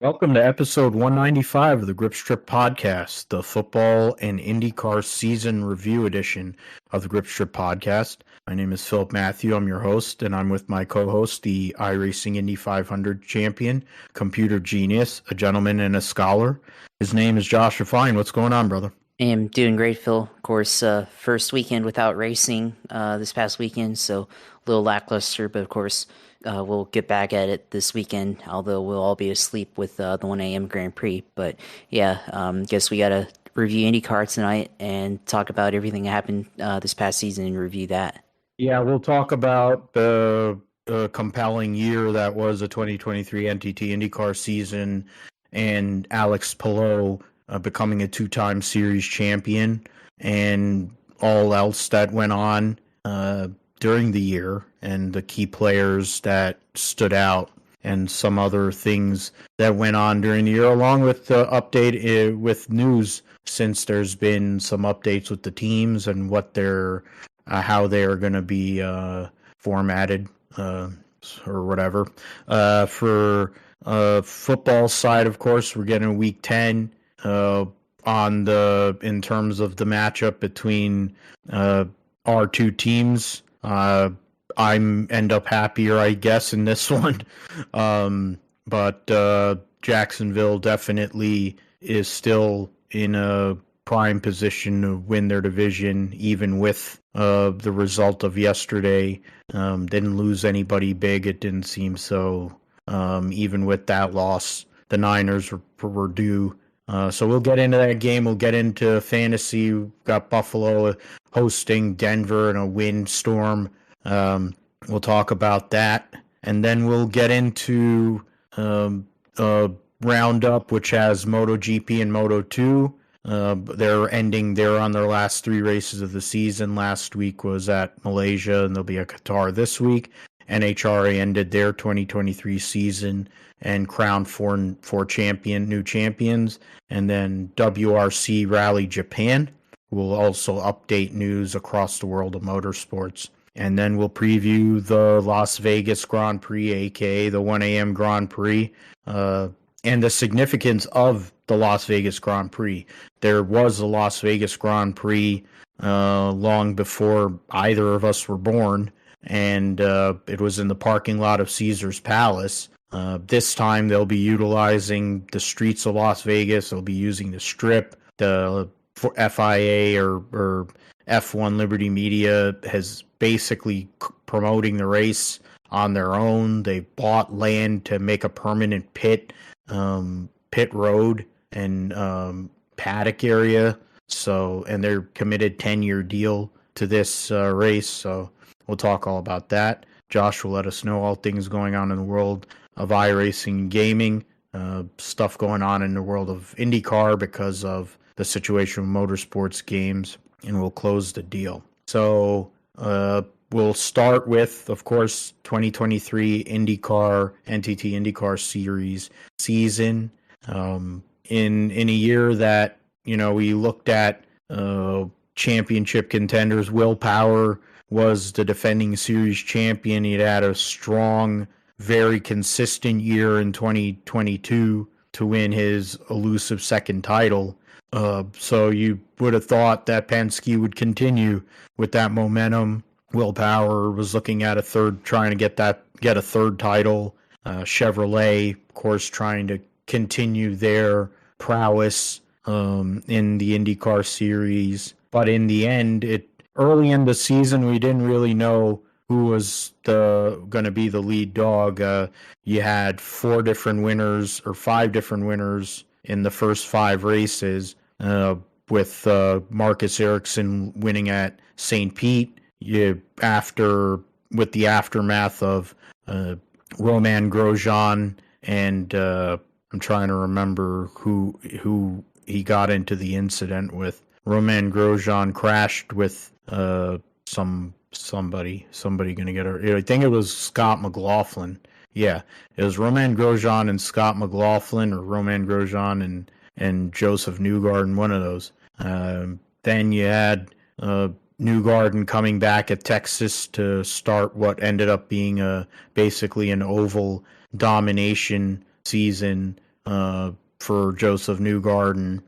Welcome to episode 195 of the Grip Strip Podcast, the football and IndyCar season review edition of the Grip Strip Podcast. My name is Philip Matthew. I'm your host, and I'm with my co-host, the iRacing Indy 500 champion, computer genius, a gentleman and a scholar. His name is Josh Fine. What's going on, brother? I'm doing great, Phil. Of course, first weekend without racing this past weekend, so a little lackluster, but of course, we'll get back at it this weekend, although we'll all be asleep with the 1 a.m. Grand Prix. But yeah, guess we got to review IndyCar tonight and talk about everything that happened this past season and review that. Yeah, we'll talk about the compelling year that was the 2023 NTT IndyCar season and Alex Palou becoming a two-time series champion and all else that went on during the year and the key players that stood out and some other things that went on during the year, along with the update with news, since there's been some updates with the teams and what they're how they are going to be formatted or whatever. For football side, of course, we're getting week 10 in terms of the matchup between our two teams. I'm end up happier, I guess, in this one. But Jacksonville definitely is still in a prime position to win their division, even with the result of yesterday. Didn't lose anybody big, it didn't seem so. Even with that loss, the Niners were due. So we'll get into that game. We'll get into fantasy. We've got Buffalo hosting Denver in a windstorm. We'll talk about that. And then we'll get into a roundup, which has MotoGP and Moto2. They're on their last three races of the season. Last week was at Malaysia, and there'll be a Qatar this week. NHRA ended their 2023 season and crowned four new champions. And then WRC Rally Japan will also update news across the world of motorsports. And then we'll preview the Las Vegas Grand Prix, aka the 1 a.m. Grand Prix, and the significance of the Las Vegas Grand Prix. There was a Las Vegas Grand Prix long before either of us were born, and it was in the parking lot of Caesar's Palace. This time they'll be utilizing the streets of Las Vegas. They'll be using the Strip. The FIA or F1 Liberty Media has basically promoting the race on their own. They bought land to make a permanent pit road and paddock area. So, and they're committed 10-year deal to this race. So we'll talk all about that. Josh will let us know all things going on in the world of iRacing and gaming, stuff going on in the world of IndyCar because of the situation with motorsports games, and we'll close the deal. So we'll start with, of course, 2023 IndyCar, NTT IndyCar Series season. In a year that, we looked at championship contenders. Will Power was the defending series champion. He had a strong, very consistent year in 2022 to win his elusive second title. So you would have thought that Penske would continue with that momentum. Will Power was looking at trying to get a third title. Chevrolet, of course, trying to continue their prowess in the IndyCar Series. But in the end, early in the season, we didn't really know who was going to be the lead dog. You had five different winners in the first five races, with Marcus Ericsson winning at St. Pete. With the aftermath of Romain Grosjean and I'm trying to remember who he got into the incident with. Romain Grosjean crashed with somebody gonna get hurt. I think it was Scott McLaughlin. Yeah, it was Romain Grosjean and Scott McLaughlin, or Romain Grosjean and Josef Newgarden, one of those. Then you had Newgarden coming back at Texas to start what ended up being basically an oval domination season for Josef Newgarden.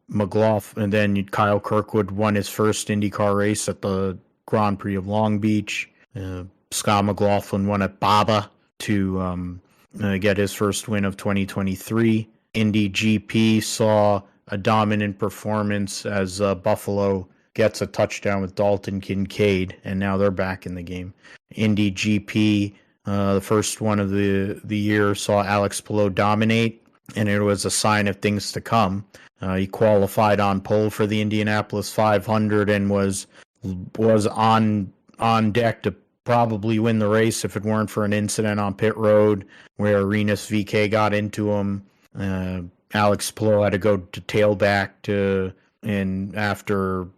McLaughlin, and then Kyle Kirkwood won his first IndyCar race at the Grand Prix of Long Beach. Scott McLaughlin won at Baba to get his first win of 2023. Indy GP saw a dominant performance as Buffalo gets a touchdown with Dalton Kincaid, and now they're back in the game. Indy GP, the first one of the year, saw Alex Palou dominate, and it was a sign of things to come. He qualified on pole for the Indianapolis 500 and was on deck to probably win the race if it weren't for an incident on pit road where Rinus VeeKay got into him. Alex Palou had to go to tailback after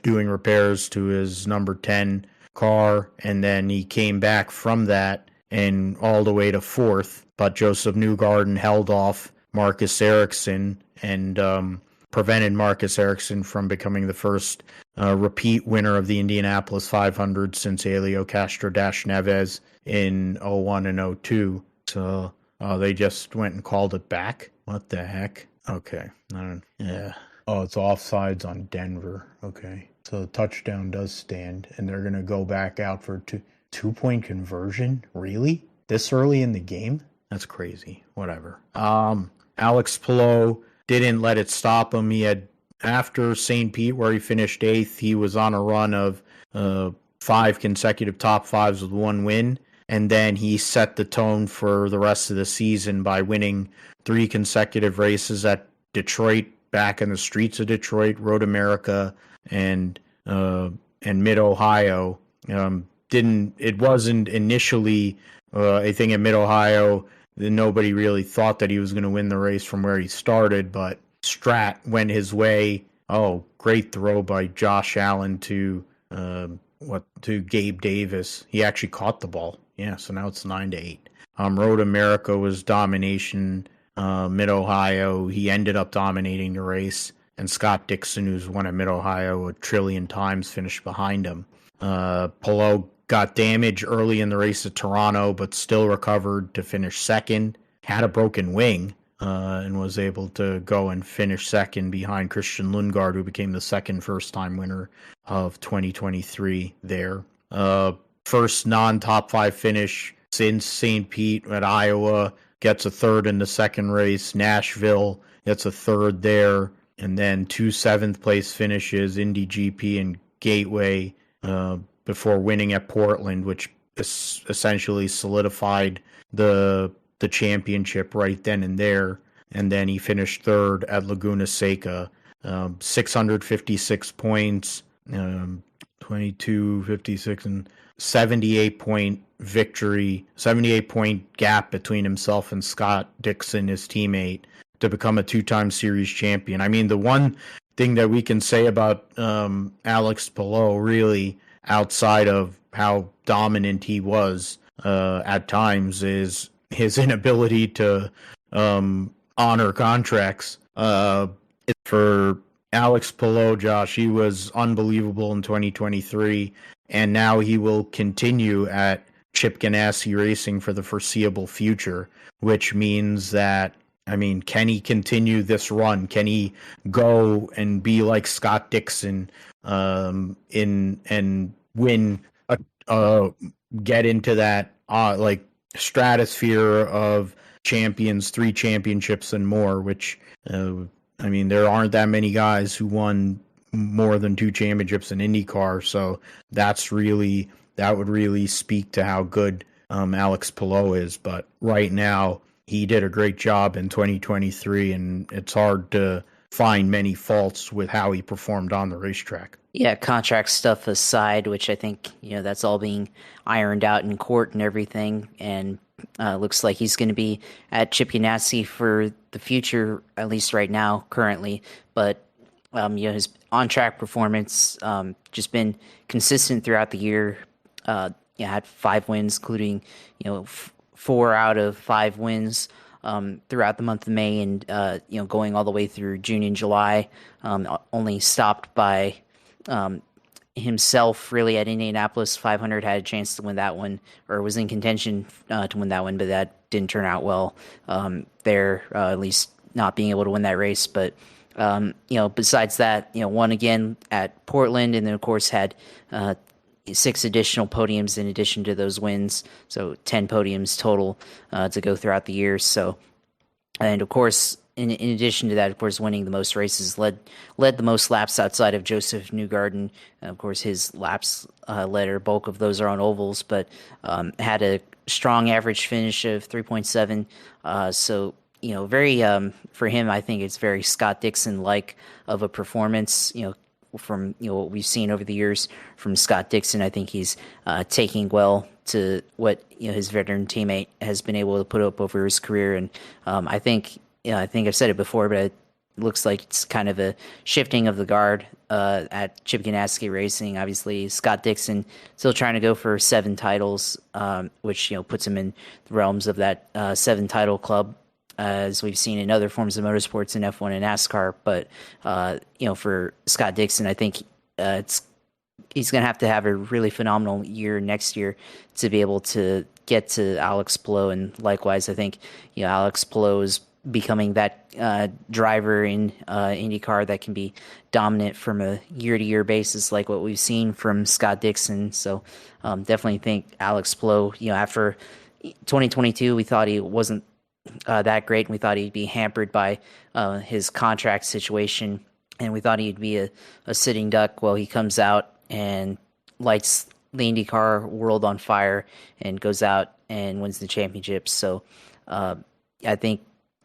doing repairs to his number 10 car, and then he came back from that and all the way to fourth. But Josef Newgarden held off Marcus Ericsson and prevented Marcus Ericsson from becoming the first repeat winner of the Indianapolis 500 since Helio Castro-Neves in 01 and 02. So they just went and called it back. What the heck? Okay. Yeah. Oh, it's offsides on Denver. Okay. So the touchdown does stand, and they're going to go back out for two-point conversion? Really? This early in the game? That's crazy. Whatever. Alex Palou didn't let it stop him. He had, after St. Pete, where he finished 8th, he was on a run of 5 consecutive top 5s with 1 win. And then he set the tone for the rest of the season by winning 3 consecutive races at Detroit, back in the streets of Detroit, Road America, and Mid-Ohio. It wasn't initially a thing in Mid-Ohio. Nobody really thought that he was going to win the race from where he started, but Strat went his way. Oh, great throw by Josh Allen to Gabe Davis. He actually caught the ball. Yeah, so now it's 9-8. Road America was domination. Mid-Ohio, he ended up dominating the race, and Scott Dixon, who's won at Mid-Ohio a trillion times, finished behind him. Palou got damage early in the race at Toronto, but still recovered to finish second. Had a broken wing, and was able to go and finish second behind Christian Lundgaard, who became the second first-time winner of 2023 there. First non-top 5 finish since St. Pete at Iowa, gets a third in the second race. Nashville gets a third there, and then 2 7th-place finishes, Indy GP and Gateway, before winning at Portland, which essentially solidified the championship right then and there. And then he finished third at Laguna Seca, 656 points, 2256, and 78-point victory, 78-point gap between himself and Scott Dixon, his teammate, to become a 2-time series champion. I mean, the one thing that we can say about Alex Palou, really, outside of how dominant he was at times, is his inability to honor contracts. For Alex Palou, Josh, he was unbelievable in 2023, and now he will continue at Chip Ganassi Racing for the foreseeable future, which means that, I mean, can he continue this run? Can he go and be like Scott Dixon and win, get into that like stratosphere of champions, 3 championships and more, which, I mean, there aren't that many guys who won more than 2 championships in IndyCar, so that would really speak to how good Alex Palou is. But right now, he did a great job in 2023, and it's hard to find many faults with how he performed on the racetrack. Yeah, contract stuff aside, which I think, that's all being ironed out in court and everything, and looks like he's going to be at Chip Ganassi for the future, at least right now, currently. But his on-track performance just been consistent throughout the year. Had 5 wins, including 4 out of 5 wins throughout the month of May, and going all the way through June and July. Only stopped by himself really at Indianapolis 500. Had a chance to win that one, or was in contention to win that one, but that didn't turn out well there, at least not being able to win that race. But besides that, won again at Portland, and then of course had 6 additional podiums in addition to those wins, so 10 podiums total to go throughout the year. So, and of course, in addition to that, of course, winning the most races, led the most laps outside of Josef Newgarden. Of course, his laps bulk of those are on ovals, but had a strong average finish of 3.7. So, very for him, I think it's very Scott Dixon like of a performance. From what we've seen over the years from Scott Dixon, I think he's taking well to what his veteran teammate has been able to put up over his career, and I think I've said it before, but it looks like it's kind of a shifting of the guard at Chip Ganassi Racing. Obviously, Scott Dixon still trying to go for 7 titles, which puts him in the realms of that 7 title club, as we've seen in other forms of motorsports in F1 and NASCAR. But for Scott Dixon, I think he's going to have a really phenomenal year next year to be able to get to Alex Palou, and likewise, I think Alex Palou is becoming that driver in IndyCar that can be dominant from a year-to-year basis, like what we've seen from Scott Dixon. So definitely think Alex Palou, after 2022, we thought he wasn't that great, and we thought he'd be hampered by his contract situation, and we thought he'd be a sitting duck. Well, he comes out and lights the IndyCar world on fire and goes out and wins the championship. So I think,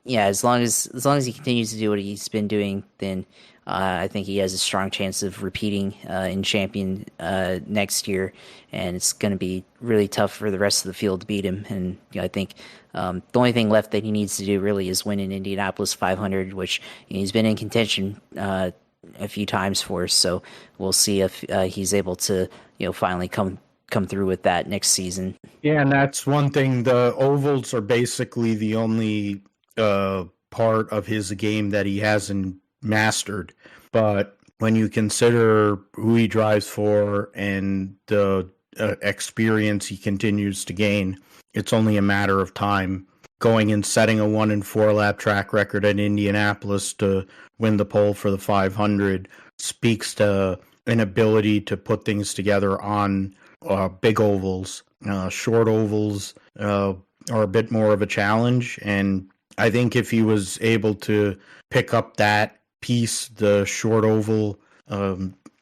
as long as he continues to do what he's been doing, then I think he has a strong chance of repeating in champion next year, and it's going to be really tough for the rest of the field to beat him. And I think the only thing left that he needs to do really is win an Indianapolis 500, which he's been in contention a few times for. So we'll see if he's able to finally come through with that next season. Yeah, and that's one thing. The ovals are basically the only part of his game that he hasn't mastered. But when you consider who he drives for and the experience he continues to gain, it's only a matter of time. Going and setting a 1-4 lap track record at Indianapolis to win the pole for the 500 speaks to an ability to put things together on big ovals. Short ovals are a bit more of a challenge, and I think if he was able to pick up that piece, the short oval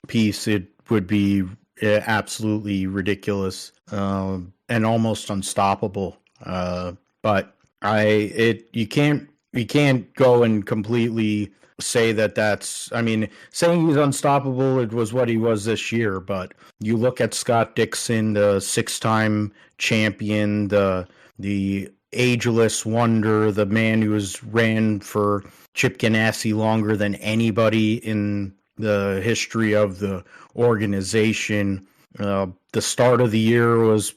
piece, it would be absolutely ridiculous and almost unstoppable. But you can't go and completely say that's. I mean, saying he's unstoppable, it was what he was this year. But you look at Scott Dixon, the 6-time champion, the ageless wonder, the man who ran for Chip Ganassi longer than anybody in the history of the organization. The start of the year was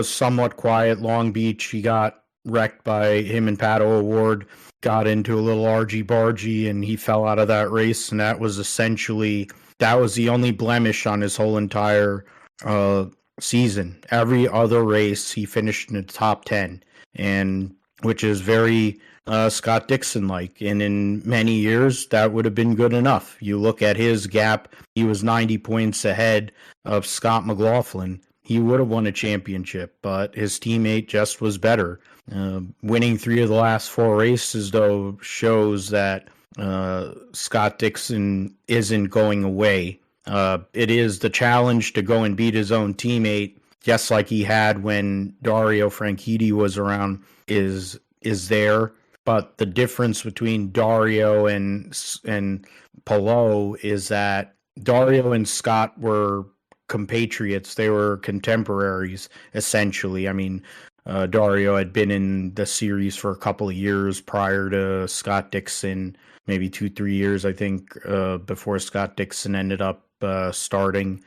somewhat quiet. Long Beach, he got wrecked by him and Pato O'Ward, got into a little argy-bargy, and he fell out of that race, and that was the only blemish on his whole entire season. Every other race he finished in the top 10, and which is very Scott Dixon like, and in many years that would have been good enough. You look at his gap, he was 90 points ahead of Scott McLaughlin. He would have won a championship, but his teammate just was better. Winning 3 of the last 4 races, though, shows that Scott Dixon isn't going away. It is the challenge to go and beat his own teammate, just like he had when Dario Franchitti was around, is there. But the difference between Dario and Palou is that Dario and Scott were compatriots. They were contemporaries, essentially. I mean, Dario had been in the series for a couple of years prior to Scott Dixon, maybe 2-3 years, I think, before Scott Dixon ended up starting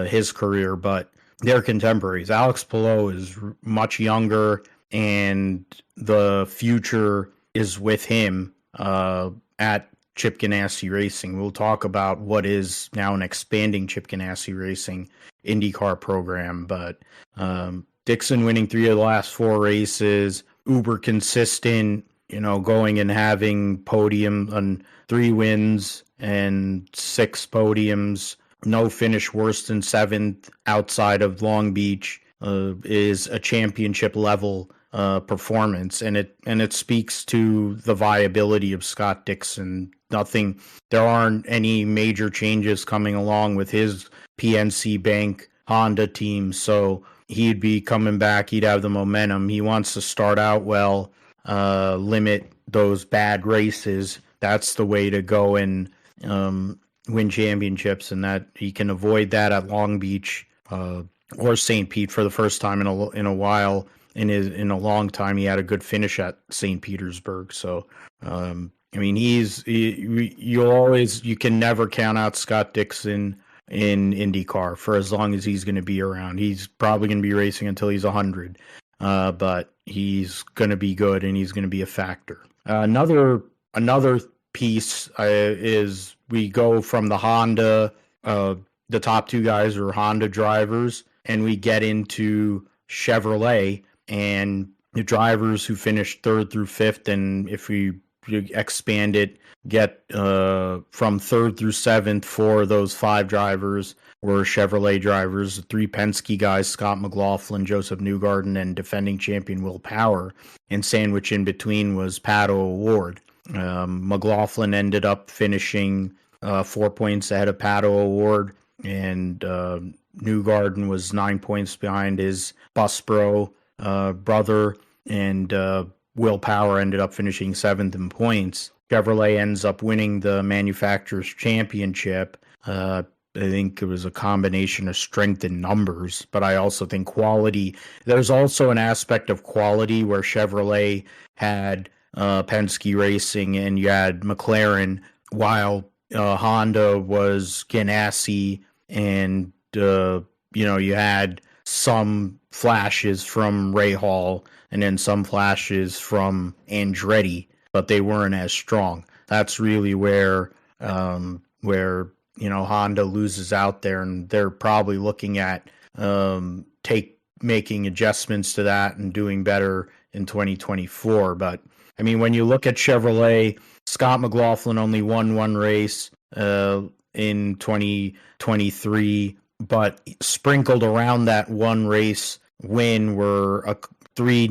his career. But they're contemporaries. Alex Palou is much younger, and the future is with him at Chip Ganassi Racing. We'll talk about what is now an expanding Chip Ganassi Racing IndyCar program, but Dixon winning 3 of the last 4 races, uber consistent, going and having podium on 3 wins and 6 podiums, no finish worse than 7th outside of Long Beach, is a championship level performance, and it speaks to the viability of Scott Dixon. There aren't any major changes coming along with his PNC Bank Honda team, so he'd be coming back. He'd have the momentum. He wants to start out well, limit those bad races. That's the way to go and win championships, and that he can avoid that at Long Beach or St. Pete for the first time in a while. In a long time, he had a good finish at St. Petersburg. So, you can never count out Scott Dixon in IndyCar for as long as he's going to be around. He's probably going to be racing until he's 100, but he's going to be good and he's going to be a factor. Another piece is we go from the Honda, the top 2 guys are Honda drivers, and we get into Chevrolet and the drivers who finished 3rd through 5th, and if we expand it, get from 3rd through 7th, 4 of those 5 drivers were Chevrolet drivers. The 3 Penske guys, Scott McLaughlin, Josef Newgarden, and defending champion Will Power, and sandwich in between was Pato O'Ward. McLaughlin ended up finishing 4 points ahead of Pato O'Ward, and Newgarden was 9 points behind his bus bro brother, and Will Power ended up finishing 7th in points. Chevrolet ends up winning the Manufacturers' Championship. I think it was a combination of strength and numbers, but I also think quality. There's also an aspect of quality where Chevrolet had Penske Racing and you had McLaren, while Honda was Ganassi, and you had some flashes from Ray Hall and then some flashes from Andretti, but they weren't as strong. That's really where Honda loses out there, and they're probably looking at making adjustments to that and doing better in 2024. But I mean, when you look at Chevrolet, Scott McLaughlin only won 1 race in 2023, but sprinkled around that 1 race win were 3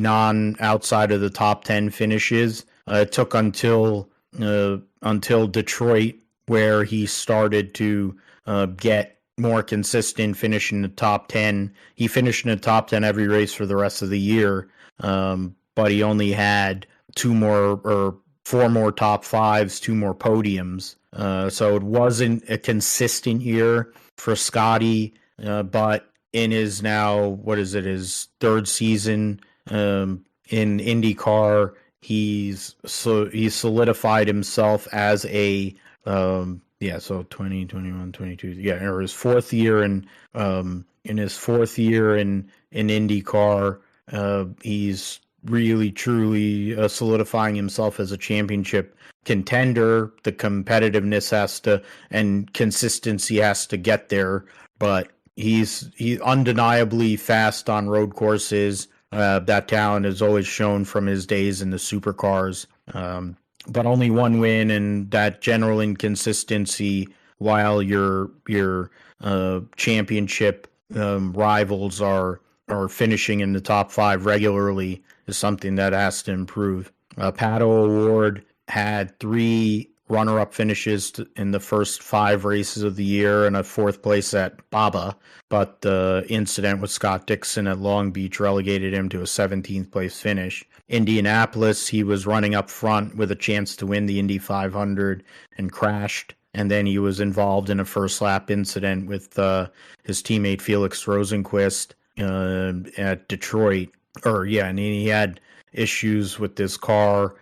outside of the top 10 finishes. It took until Detroit where he started to get more consistent, finish in the top 10. He finished in the top 10 every race for the rest of the year, but he only had 4 more top 5s, 2 more podiums. So it wasn't a consistent year for Scotty, but in his his 3rd season in IndyCar, he solidified himself as a 20, 21, 22, or his 4th year in his 4th year in IndyCar, he's really truly solidifying himself as a championship contender. The competitiveness and consistency has to get there, but he's undeniably fast on road courses. That talent is always shown from his days in the supercars. But only 1 win, and that general inconsistency while your championship rivals are finishing in the top 5 regularly is something that has to improve. Pato O'Ward had 3 runner-up finishes in the first 5 races of the year and a 4th place at Baba, but the incident with Scott Dixon at Long Beach relegated him to a 17th place finish. Indianapolis, he was running up front with a chance to win the Indy 500 and crashed, and then he was involved in a first lap incident with his teammate Felix Rosenqvist at Detroit. And he had issues with this car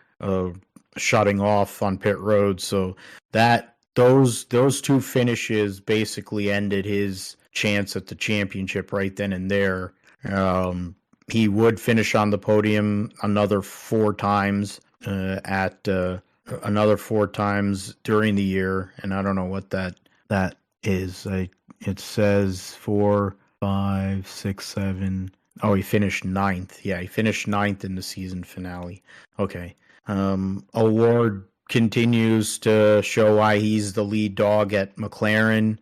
shutting off on pit road, so those 2 finishes basically ended his chance at the championship right then and there. He would finish on the podium another 4 times another 4 times during the year, and I don't know what that is. It says 4, 5, 6, 7. Oh, he finished ninth. Yeah, he finished ninth in the season finale. Okay. Award continues to show why he's the lead dog at McLaren.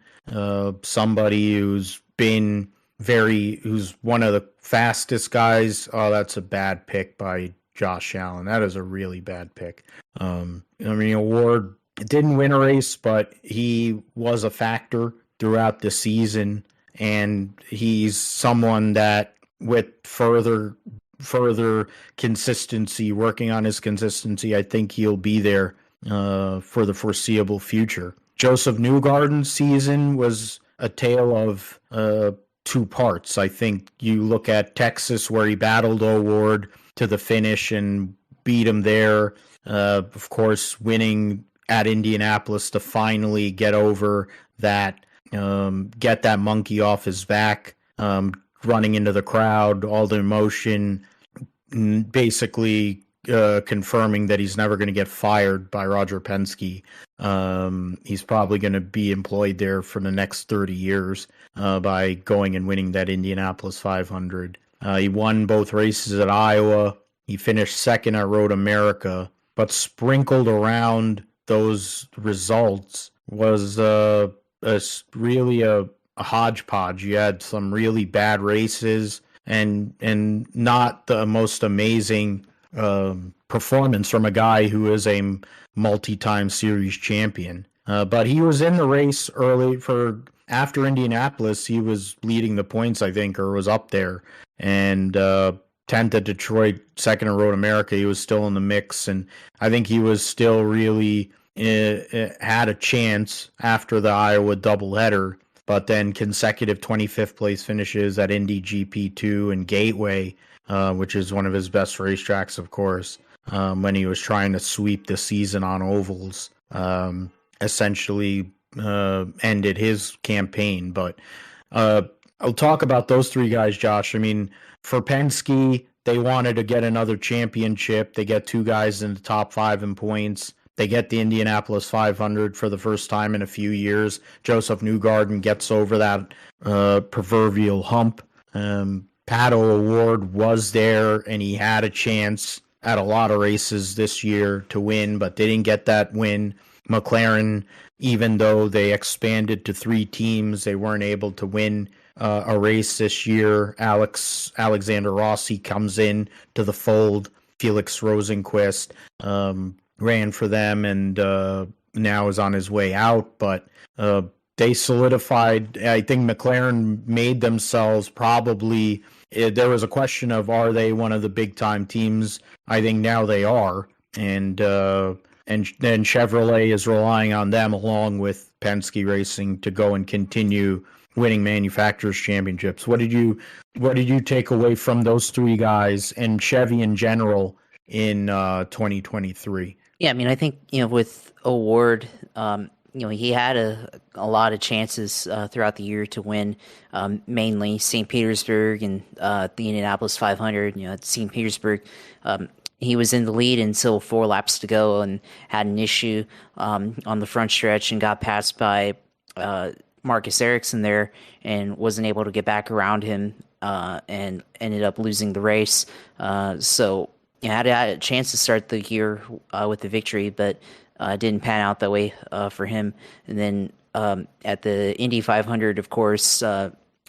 Somebody who's one of the fastest guys. Oh, that's a bad pick by Josh Allen. That is a really bad pick. Award didn't win a race, but he was a factor throughout the season, and he's someone that with further consistency, working on his consistency, I think he'll be there for the foreseeable future. Josef Newgarden's season was a tale of two parts. I think you look at Texas, where he battled O'Ward to the finish and beat him there. Of course, winning at Indianapolis to finally get over that, get that monkey off his back, running into the crowd, all the emotion, basically confirming that he's never going to get fired by Roger Penske. He's probably going to be employed there for the next 30 years by going and winning that Indianapolis 500. He won both races at Iowa. He finished second at Road America, but sprinkled around those results was really a hodgepodge. You had some really bad races and not the most amazing performance from a guy who is a multi-time series champion. But he was in the race early after Indianapolis. He was leading the points, I think, or was up there. And 10th at Detroit, second at Road America, he was still in the mix. And I think he was still really had a chance after the Iowa doubleheader. But then consecutive 25th place finishes at Indy GP2 and Gateway, which is one of his best racetracks, of course, when he was trying to sweep the season on ovals, essentially ended his campaign. But I'll talk about those three guys, Josh. I mean, for Penske, they wanted to get another championship. They get two guys in the top 5 in points. They get the Indianapolis 500 for the first time in a few years. Josef Newgarden gets over that proverbial hump. Pato Award was there, and he had a chance at a lot of races this year to win, but they didn't get that win. McLaren, even though they expanded to 3 teams, they weren't able to win a race this year. Alexander Rossi comes in to the fold. Felix Rosenqvist ran for them and now is on his way out, but they solidified. I think McLaren made themselves probably. There was a question of, are they one of the big time teams? I think now they are, and then Chevrolet is relying on them along with Penske Racing to go and continue winning manufacturers championships. What did you take away from those three guys and Chevy in general in 2023? Yeah, I mean, I think, with Award, he had a lot of chances throughout the year to win, mainly St. Petersburg and the Indianapolis 500. At St. Petersburg, he was in the lead until 4 laps to go and had an issue on the front stretch and got passed by Marcus Ericsson there and wasn't able to get back around him and ended up losing the race. So had a chance to start the year with the victory, but didn't pan out that way for him. And then at the Indy 500, of course,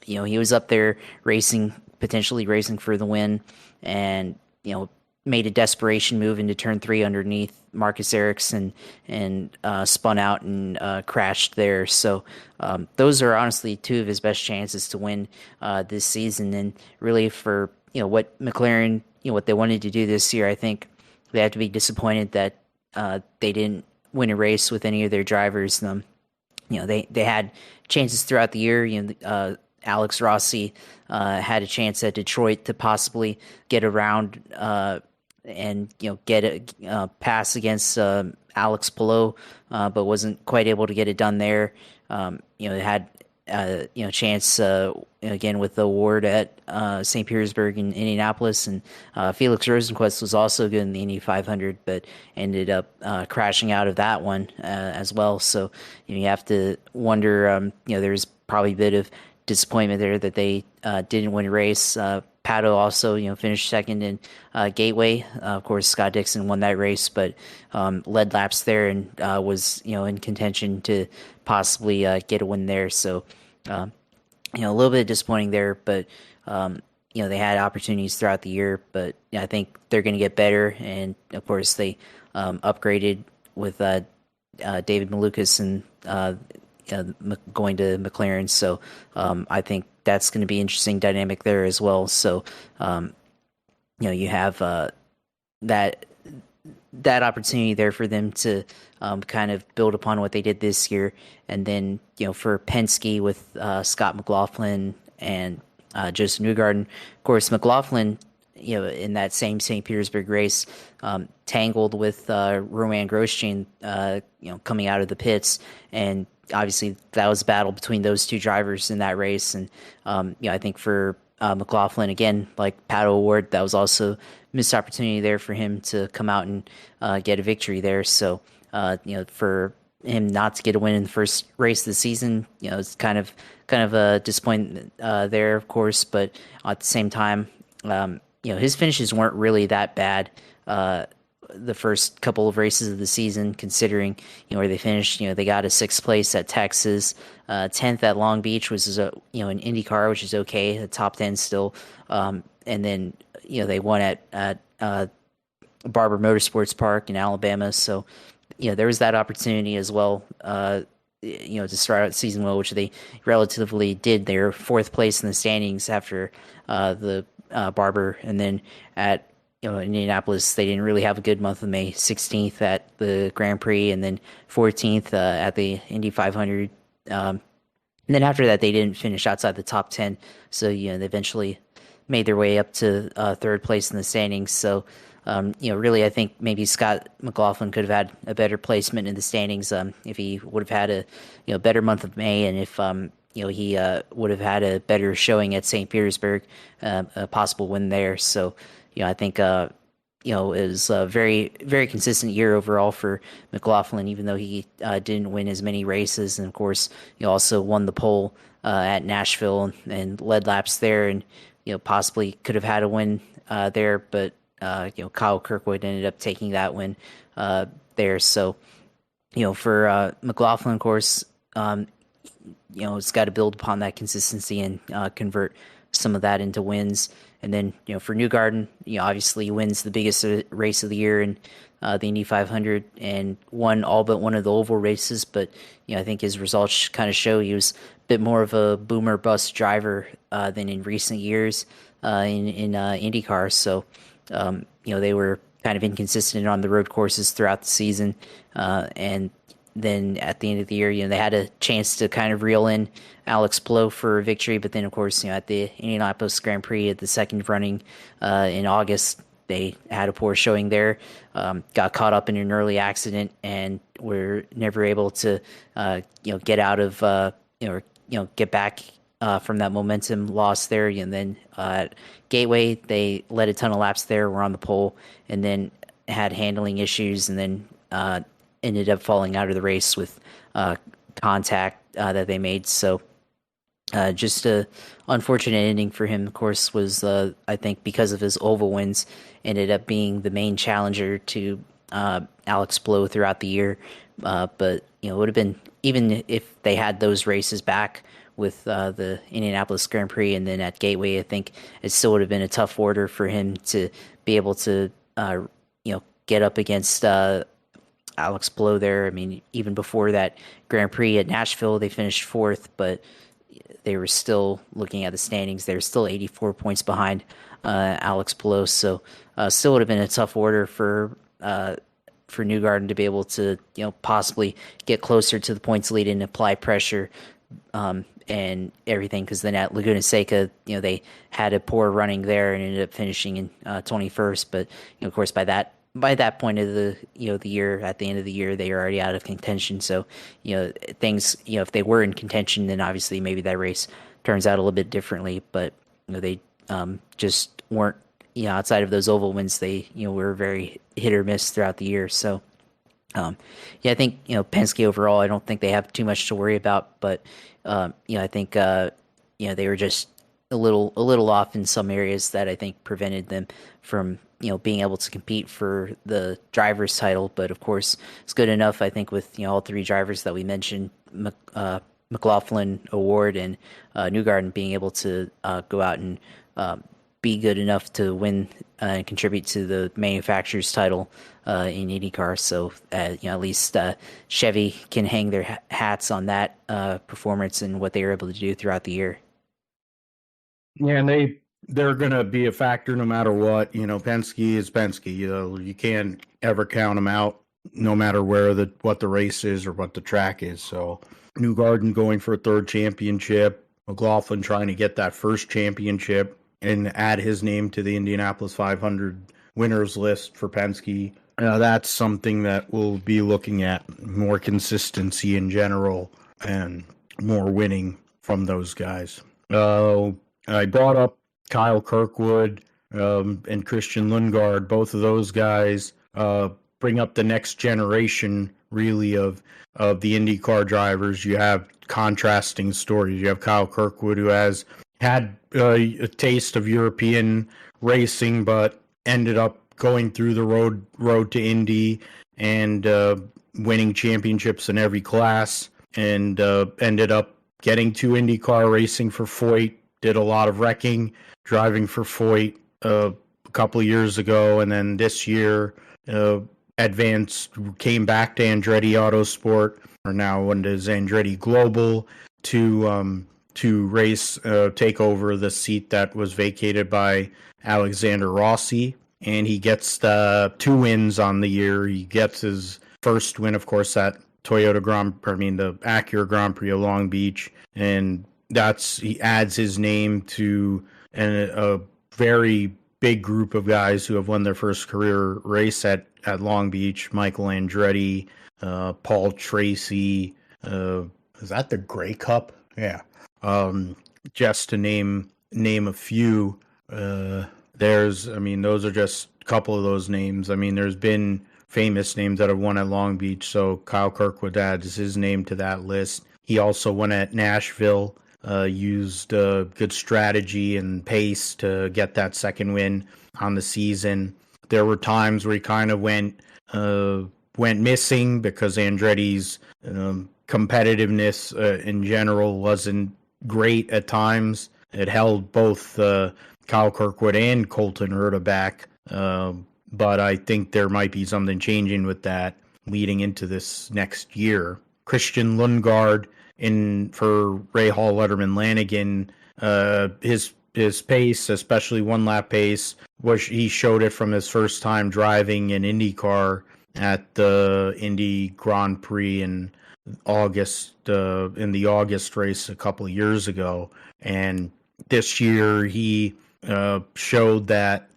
he was up there potentially racing for the win, and made a desperation move into turn 3 underneath Marcus Ericsson and spun out and crashed there. So those are honestly 2 of his best chances to win this season. And really for what McLaren, what they wanted to do this year, I think they have to be disappointed that they didn't win a race with any of their drivers. They had chances throughout the year. Alex Rossi had a chance at Detroit to possibly get around and get a pass against Alex Palou, but wasn't quite able to get it done there. It had chance again with the award at St. Petersburg and Indianapolis, and Felix Rosenqvist was also good in the Indy 500, but ended up crashing out of that one as well. So you have to wonder. There's probably a bit of disappointment there that they didn't win a race. Pato also, finished second in Gateway. Of course, Scott Dixon won that race, but led laps there and was, in contention to possibly get a win there. So, a little bit disappointing there, but they had opportunities throughout the year. But I think they're going to get better, and of course, they upgraded with David Malukas and going to McLaren. So I think that's going to be interesting dynamic there as well. So you have that opportunity there for them to kind of build upon what they did this year, and then for Penske with Scott McLaughlin and Josef Newgarden. Of course, McLaughlin, in that same St. Petersburg race, tangled with Romain Grosjean, coming out of the pits, and obviously that was a battle between those two drivers in that race. And I think for McLaughlin, again, like Pato Award, that was also a missed opportunity there for him to come out and get a victory there. So for him not to get a win in the first race of the season, it's kind of a disappointment there, of course. But at the same time, his finishes weren't really that bad the first couple of races of the season, considering where they finished. They got a 6th place at Texas, 10th at Long Beach, which is an IndyCar, which is okay, a top 10 still, and then they won at Barber Motorsports Park in Alabama. So there was that opportunity as well, to start out the season well, which they relatively did. They were 4th place in the standings after the Barber, and then at Indianapolis, they didn't really have a good month of May. 16th at the Grand Prix, and then 14th at the Indy 500. And then after that, they didn't finish outside the top 10. So they eventually made their way up to 3rd place in the standings. So really, I think maybe Scott McLaughlin could have had a better placement in the standings if he would have had a better month of May, and if he would have had a better showing at St. Petersburg, a possible win there. So I think it was a very, very consistent year overall for McLaughlin, even though he didn't win as many races. And of course, he also won the pole at Nashville and led laps there, and possibly could have had a win there, but Kyle Kirkwood ended up taking that win there. So for McLaughlin, of course, it's got to build upon that consistency and convert some of that into wins. And then, for Newgarden, obviously he wins the biggest race of the year in the Indy 500 and won all but one of the oval races. But, I think his results kind of show he was a bit more of a boomer bust driver than in recent years in IndyCar. So, they were kind of inconsistent on the road courses throughout the season. And then at the end of the year, they had a chance to kind of reel in Alex Palou for a victory. But then, of course, at the Indianapolis Grand Prix at the second running in August, they had a poor showing there, got caught up in an early accident, and were never able to, get out of, get back from that momentum loss there. And then at Gateway, they led a ton of laps there, were on the pole, and then had handling issues, and then ended up falling out of the race with contact that they made. So just a unfortunate ending for him, of course, was I think because of his oval wins, ended up being the main challenger to Alex Palou throughout the year. But it would have been, even if they had those races back with the Indianapolis Grand Prix and then at Gateway, I think it still would have been a tough order for him to be able to get up against Alex Palou there. I mean, even before that Grand Prix at Nashville, they finished 4th, but they were still looking at the standings. They were still 84 points behind Alex Palou. So still would have been a tough order for Newgarden to be able to, possibly get closer to the points lead and apply pressure and everything. Because then at Laguna Seca, they had a poor running there and ended up finishing in 21st. But of course, by that point of the the year, at the end of the year, they were already out of contention. So things, if they were in contention, then obviously maybe that race turns out a little bit differently. But they just weren't. Outside of those oval wins, they were very hit or miss throughout the year. So I think Penske overall, I don't think they have too much to worry about. But I think they were just a little off in some areas that I think prevented them from being able to compete for the driver's title. But of course, it's good enough, I think, with all three drivers that we mentioned, McLaughlin, Award, and Newgarden being able to go out and be good enough to win and contribute to the manufacturer's title in IndyCar. So at least Chevy can hang their hats on that performance and what they were able to do throughout the year. Yeah, and they're going to be a factor no matter what. Penske is Penske. You can't ever count them out, no matter what the race is or what the track is. So Newgarden going for a third championship, McLaughlin trying to get that first championship and add his name to the Indianapolis 500 winners list for Penske. That's something that we'll be looking at, more consistency in general and more winning from those guys. I brought up Kyle Kirkwood and Christian Lundgaard. Both of those guys bring up the next generation, really, of the IndyCar drivers. You have contrasting stories. You have Kyle Kirkwood, who has had a taste of European racing, but ended up going through the road to Indy and winning championships in every class, and ended up getting to IndyCar racing for Foyt. Did a lot of wrecking, driving for Foyt a couple of years ago, and then this year came back to Andretti Autosport, or now what is Andretti Global, to race, take over the seat that was vacated by Alexander Rossi, and he gets 2 wins on the year. He gets his first win, of course, at the Acura Grand Prix of Long Beach, and he adds his name to a very big group of guys who have won their first career race at Long Beach. Michael Andretti, Paul Tracy, is that the Grey Cup? Yeah. Just to name a few. Those are just a couple of those names. There's been famous names that have won at Long Beach, so Kyle Kirkwood adds his name to that list. He also won at Nashville. Used good strategy and pace to get that second win on the season. There were times where he kind of went missing because Andretti's competitiveness in general wasn't great at times. It held both Kyle Kirkwood and Colton Herta back, but I think there might be something changing with that leading into this next year. Christian Lundgaard for Ray Hall, Letterman, Lanigan, his pace, especially one lap pace, he showed it from his first time driving in IndyCar at the Indy Grand Prix in the August race a couple of years ago, and this year he showed that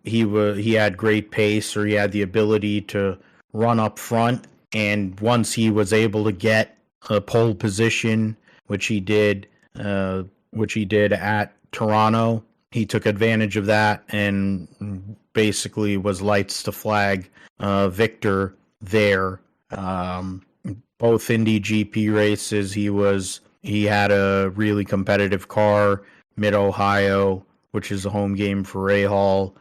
he had great pace, or he had the ability to run up front, and once he was able to get a pole position, which he did at Toronto, he took advantage of that and basically was lights to flag victor there. Both Indy GP races, he had a really competitive car. Mid-Ohio, which is a home game for Ray Hall,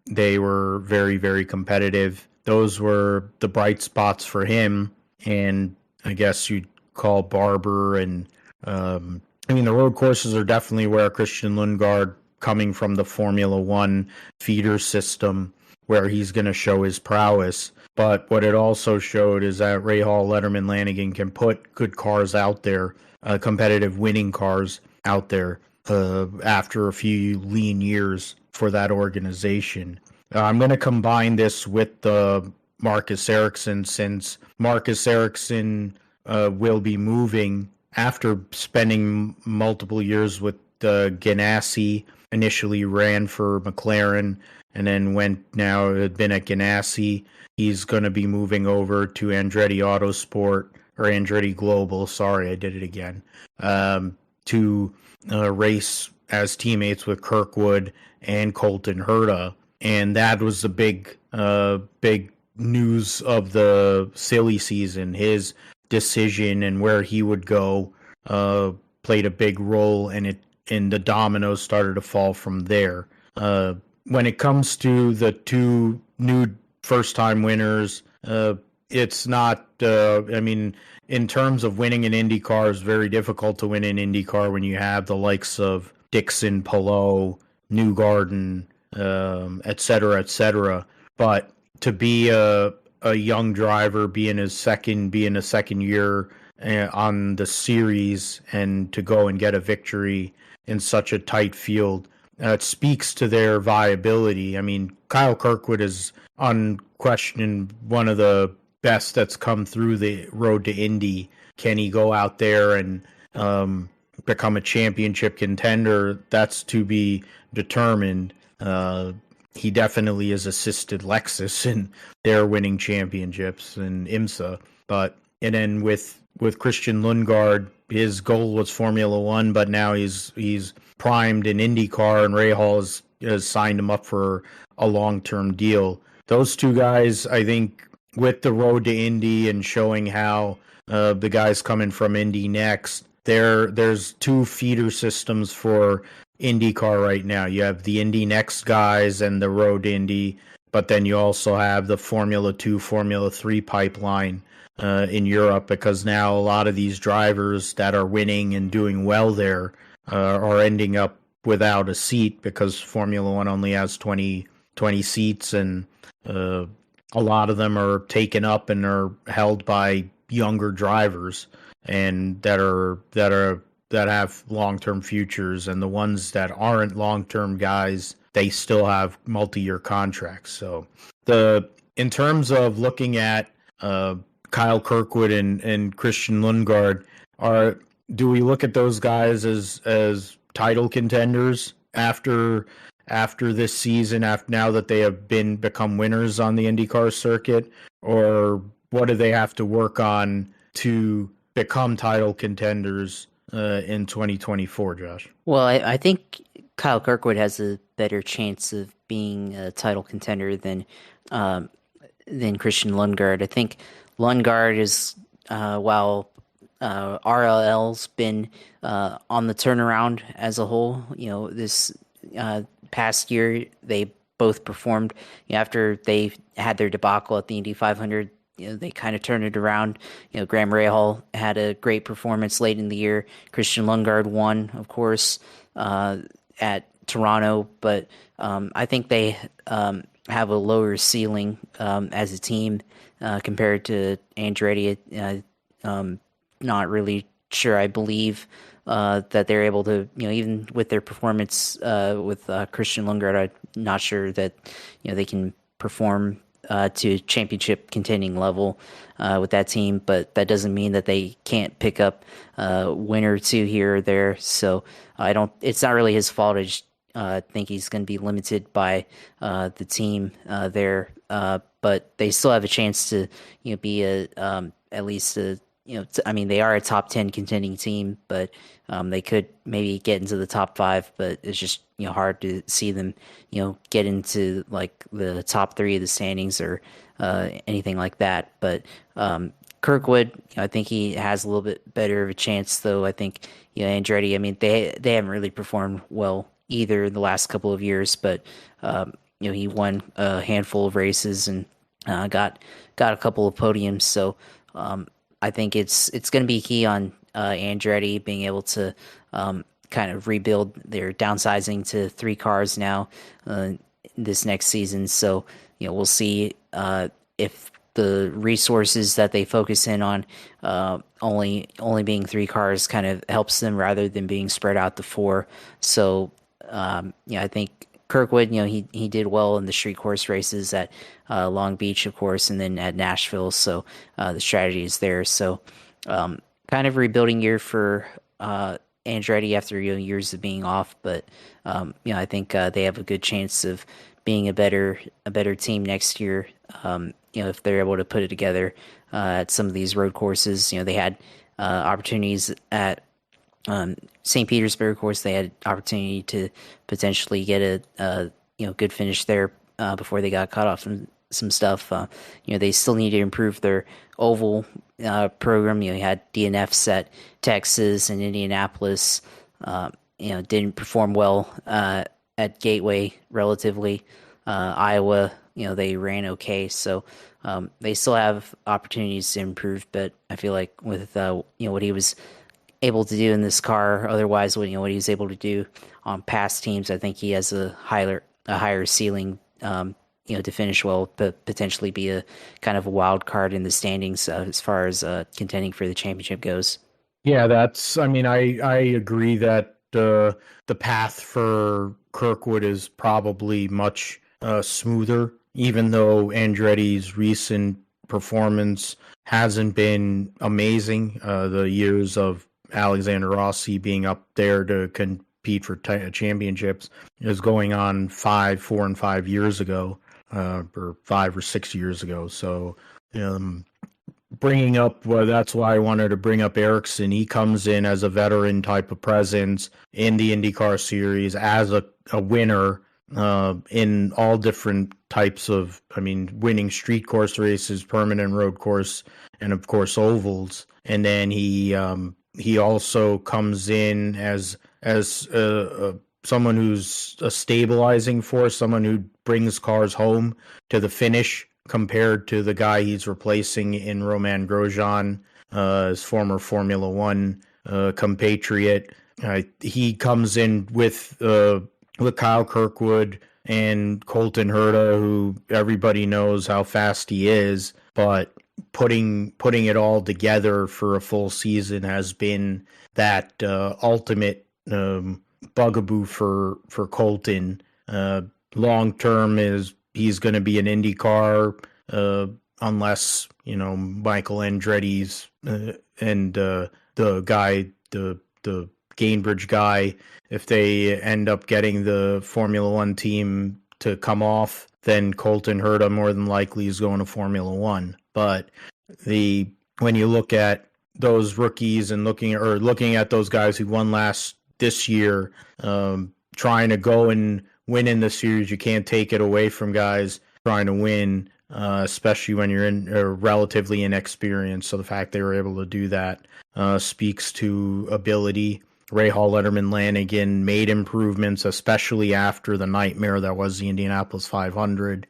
they were very, very competitive. Those were the bright spots for him, and I guess you'd call Barber and the road courses are definitely where Christian Lundgaard, coming from the Formula One feeder system, where he's going to show his prowess. But what it also showed is that Ray Hall, Letterman, Lanigan can put good cars out there, competitive winning cars out there after a few lean years for that organization. I'm going to combine this with Marcus Ericsson, since Marcus Ericsson will be moving after spending multiple years with Ganassi. Initially ran for McLaren and then had been at Ganassi. He's going to be moving over to Andretti Autosport, or Andretti Global, sorry, I did it again, to race as teammates with Kirkwood and Colton Herta. And that was the big news of the silly season, his decision and where he would go played a big role, and the dominoes started to fall from there. When it comes to the two new first-time winners, it's not. I mean, in terms of winning an IndyCar, it's very difficult to win an IndyCar when you have the likes of Dixon, Palou, Newgarden, et cetera, et cetera. But to be a young driver, be in a second year on the series, and to go and get a victory in such a tight field, it speaks to their viability. I mean, Kyle Kirkwood is unquestioned one of the best that's come through the road to Indy. Can he go out there and become a championship contender? That's to be determined. He definitely has assisted Lexus in their winning championships and IMSA. And then with Christian Lundgaard, his goal was Formula One, but now he's primed in IndyCar, and Rahal has signed him up for a long-term deal. Those two guys, I think, with the road to Indy and showing how the guys coming from Indy next, there's two feeder systems for IndyCar right now. You have the Indy Next guys and the road to Indy, but then you also have the Formula 2, Formula 3 pipeline in Europe, because now a lot of these drivers that are winning and doing well there are ending up without a seat, because Formula 1 only has 20 seats, and a lot of them are taken up and are held by younger drivers and that have long-term futures, and the ones that aren't long-term guys, they still have multi-year contracts. So in terms of looking at Kyle Kirkwood and Christian Lundgaard, do we look at those guys as title contenders after this season, now that they have become winners on the IndyCar circuit, or what do they have to work on to become title contenders in 2024, Josh? Well, I think Kyle Kirkwood has a better chance of being a title contender than Christian Lundgaard. I think Lundgaard is, while RLL's been on the turnaround as a whole, this past year they both performed. After they had their debacle at the Indy 500, they kind of turned it around. Graham Rahal had a great performance late in the year. Christian Lundgaard won, of course, at Toronto, but I think they have a lower ceiling as a team compared to Andretti. Not really sure. I believe that they're able to, even with their performance with Christian Lundgaard, I'm not sure that they can perform to championship contending level with that team, but that doesn't mean that they can't pick up a win or two here or there. So it's not really his fault. I think he's going to be limited by the team there, but they still have a chance to be at least they are a top 10 contending team, but they could maybe get into the top 5, but it's just hard to see them get into like the top 3 of the standings or anything like that. But Kirkwood, I think he has a little bit better of a chance, though. I think Andretti, they haven't really performed well either the last couple of years, but he won a handful of races and got a couple of podiums. So I think it's going to be key on Andretti being able to kind of rebuild. They're downsizing to 3 cars now this next season. So we'll see if the resources that they focus in on only being 3 cars kind of helps them rather than being spread out to 4. So I think Kirkwood, he did well in the street course races at Long Beach, of course, and then at Nashville. So the strategy is there. So kind of rebuilding year for Andretti after years of being off, but I think they have a good chance of being a better team next year. If they're able to put it together at some of these road courses. They had opportunities at St. Petersburg. Of course, they had opportunity to potentially get a good finish there before they got cut off some stuff. They still need to improve their oval program. You had DNFs at Texas and Indianapolis. Didn't perform well at Gateway relatively. Iowa, they ran okay. So they still have opportunities to improve, but I feel like with what he was able to do in this car, otherwise what he was able to do on past teams, I think he has a higher ceiling. To finish well, but potentially be a kind of a wild card in the standings as far as contending for the championship goes. Yeah, I agree that the path for Kirkwood is probably much smoother, even though Andretti's recent performance hasn't been amazing. The years of Alexander Rossi being up there to compete for championships is going on 4 and 5 years ago, or 5 or 6 years ago. So bringing up, that's why I wanted to bring up Ericsson. He comes in as a veteran type of presence in the IndyCar Series as a winner in all different types of, winning street course races, permanent road course, and of course ovals. And then he also comes in as someone who's a stabilizing force, someone who brings cars home to the finish compared to the guy he's replacing in Romain Grosjean, his former Formula One compatriot. He comes in with Kyle Kirkwood and Colton Herta, who everybody knows how fast he is, but putting it all together for a full season has been that ultimate bugaboo for Colton. Long term is he's going to be an IndyCar unless Michael Andretti's and the Gainbridge guy, if they end up getting the Formula One team to come off, then Colton Herta more than likely is going to Formula One. But when you look at those rookies and looking at those guys who won this year, trying to go and win in the series, you can't take it away from guys trying to win, especially when you're relatively inexperienced. So the fact they were able to do that speaks to ability. Rahal, Letterman, Lanigan made improvements, especially after the nightmare that was the Indianapolis 500.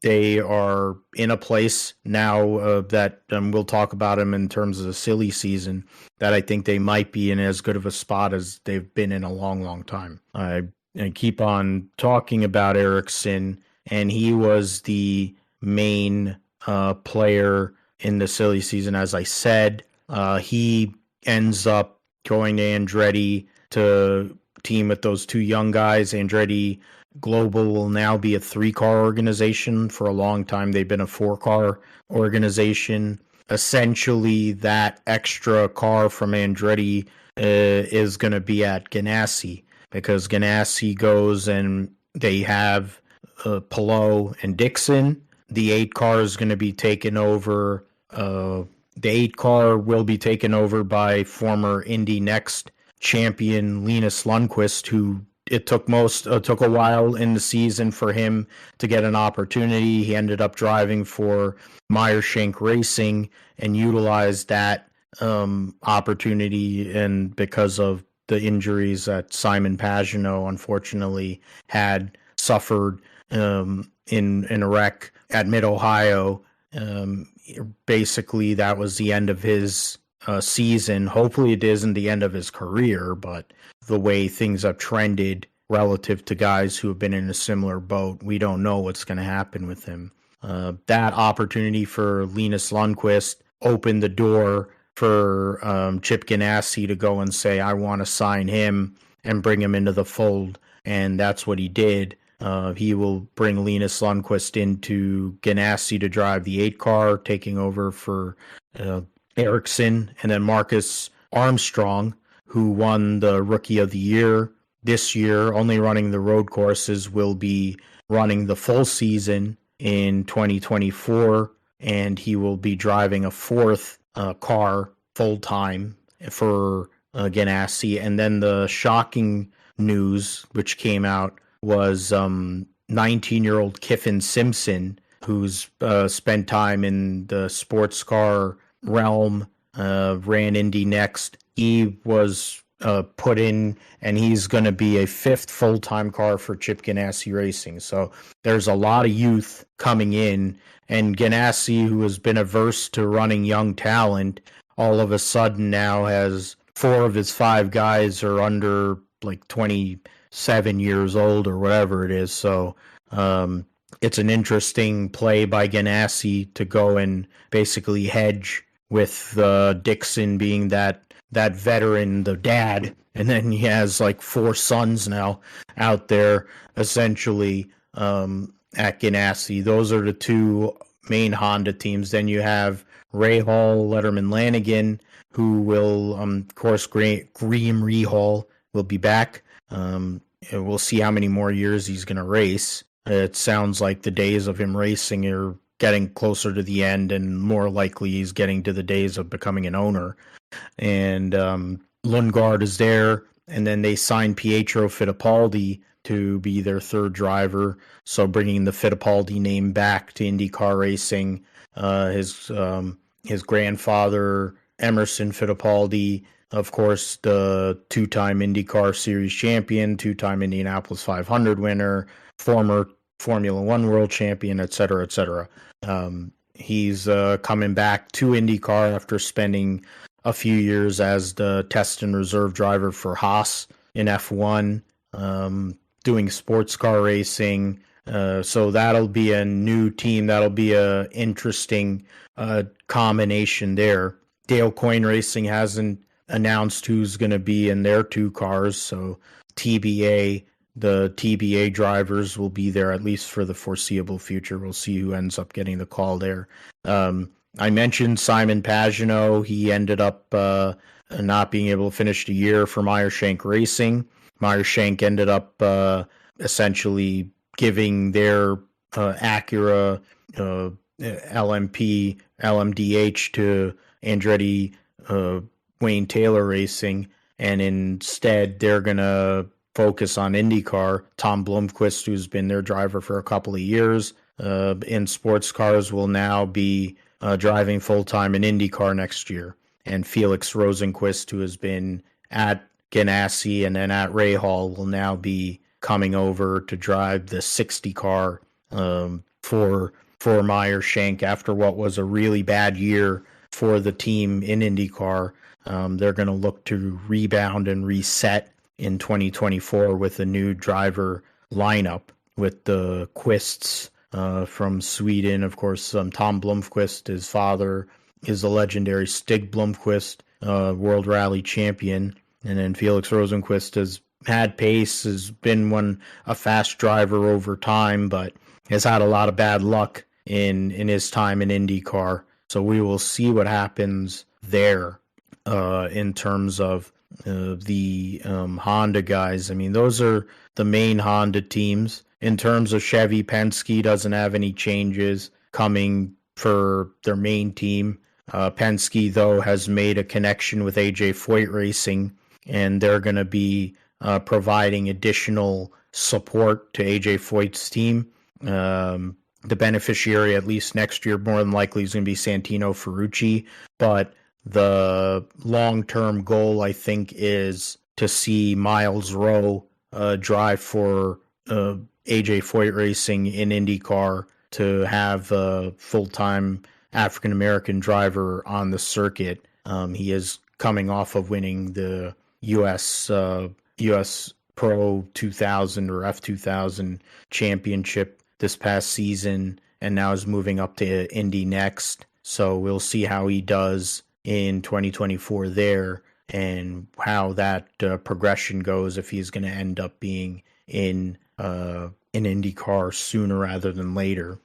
They are in a place now that we'll talk about them in terms of the silly season, that I think they might be in as good of a spot as they've been in a long, long time. I keep on talking about Ericsson, and he was the main player in the silly season. As I said, he ends up going to Andretti to team with those two young guys. Andretti Global will now be a 3-car organization. For a long time, they've been a 4-car organization. Essentially, that extra car from Andretti is going to be at Ganassi, because Ganassi goes and they have Palou and Dixon. The 8 car is going to be taken over. The 8 car will be taken over by former Indy Next champion Linus Lundqvist, who it took a while in the season for him to get an opportunity. He ended up driving for Meyer-Shank Racing and utilized that opportunity, and because of the injuries that Simon Pagenaud unfortunately had suffered in a wreck at Mid-Ohio, basically that was the end of his season. Hopefully it isn't the end of his career, but the way things have trended relative to guys who have been in a similar boat, we don't know what's going to happen with him. That opportunity for Linus Lundqvist opened the door for Chip Ganassi to go and say, I want to sign him and bring him into the fold. And that's what he did. He will bring Linus Lundqvist into Ganassi to drive the 8 car, taking over for Ericsson. And then Marcus Armstrong, who won the Rookie of the Year this year, only running the road courses, will be running the full season in 2024, and he will be driving a 4th car full-time for Ganassi. And then the shocking news which came out was 19-year-old Kiffin Simpson, who's spent time in the sports car realm, ran Indy Next. He was put in, and he's going to be a fifth full-time car for Chip Ganassi Racing. So there's a lot of youth coming in, and Ganassi, who has been averse to running young talent, all of a sudden now has 4 of his 5 guys are under like 27 years old or whatever it is. So it's an interesting play by Ganassi to go and basically hedge with Dixon being that veteran, the dad, and then he has like 4 sons now out there essentially at Ganassi. Those are the 2 main Honda teams. Then you have Ray Hall, Letterman Lanigan, who will, of course, Graham Rahal will be back. We'll see how many more years he's going to race. It sounds like the days of him racing are getting closer to the end, and more likely he's getting to the days of becoming an owner. And Lundgaard is there, and then they signed Pietro Fittipaldi to be their 3rd driver, so bringing the Fittipaldi name back to IndyCar racing. His grandfather, Emerson Fittipaldi, of course, the 2-time IndyCar Series champion, 2-time Indianapolis 500 winner, former Formula One world champion, etc., etc. He's coming back to IndyCar after spending a few years as the test and reserve driver for Haas in F1, doing sports car racing. So that'll be a new team. That'll be a interesting combination there. Dale Coyne Racing hasn't announced who's going to be in their 2 cars, so the TBA drivers will be there at least for the foreseeable future. We'll see who ends up getting the call there. I mentioned Simon Pagenaud. He ended up not being able to finish the year for Meyer-Shank Racing. Meyer-Shank ended up essentially giving their Acura LMDH to Andretti Wayne Taylor Racing, and instead they're going to focus on IndyCar. Tom Blomqvist, who's been their driver for a couple of years in sports cars, will now be driving full-time in IndyCar next year. And Felix Rosenqvist, who has been at Ganassi and then at Rahal, will now be coming over to drive the 60 car for Meyer-Shank after what was a really bad year for the team in IndyCar. They're going to look to rebound and reset in 2024 with a new driver lineup with the Quists from Sweden. Of course, Tom Blomqvist, his father, is the legendary Stig Blomqvist, World Rally champion. And then Felix Rosenqvist has had pace, has been a fast driver over time, but has had a lot of bad luck in his time in IndyCar. So we will see what happens there in terms of the Honda guys. I mean, those are the main Honda teams. In terms of Chevy, Penske doesn't have any changes coming for their main team. Penske, though, has made a connection with AJ Foyt Racing, and they're going to be providing additional support to AJ Foyt's team. The beneficiary, at least next year, more than likely is going to be Santino Ferrucci, but the long-term goal, I think, is to see Miles Rowe drive for AJ Foyt Racing in IndyCar, to have a full-time African-American driver on the circuit. He is coming off of winning the U.S. Pro 2000 or F2000 championship this past season, and now is moving up to Indy Next. So we'll see how he does in 2024 there, and how that progression goes, if he's going to end up being in IndyCar sooner rather than later.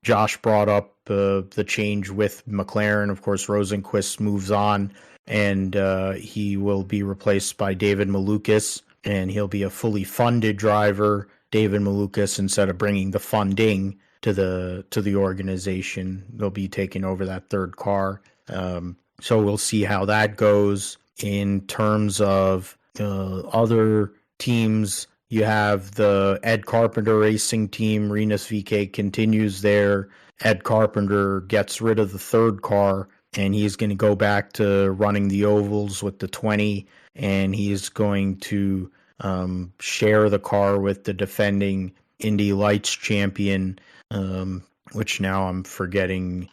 Josh brought up the change with McLaren. Of course, Rosenqvist moves on, and he will be replaced by David Malukas, and he'll be a fully funded driver. David Malukas, instead of bringing the funding to the organization, they'll be taking over that 3rd car. So we'll see how that goes. In terms of other teams, You have the Ed Carpenter Racing Team. Rinus VeeKay continues there. Ed Carpenter gets rid of the third car, and he's going to go back to running the ovals with the 20, and he's going to share the car with the defending Indy Lights champion, which now I'm forgetting.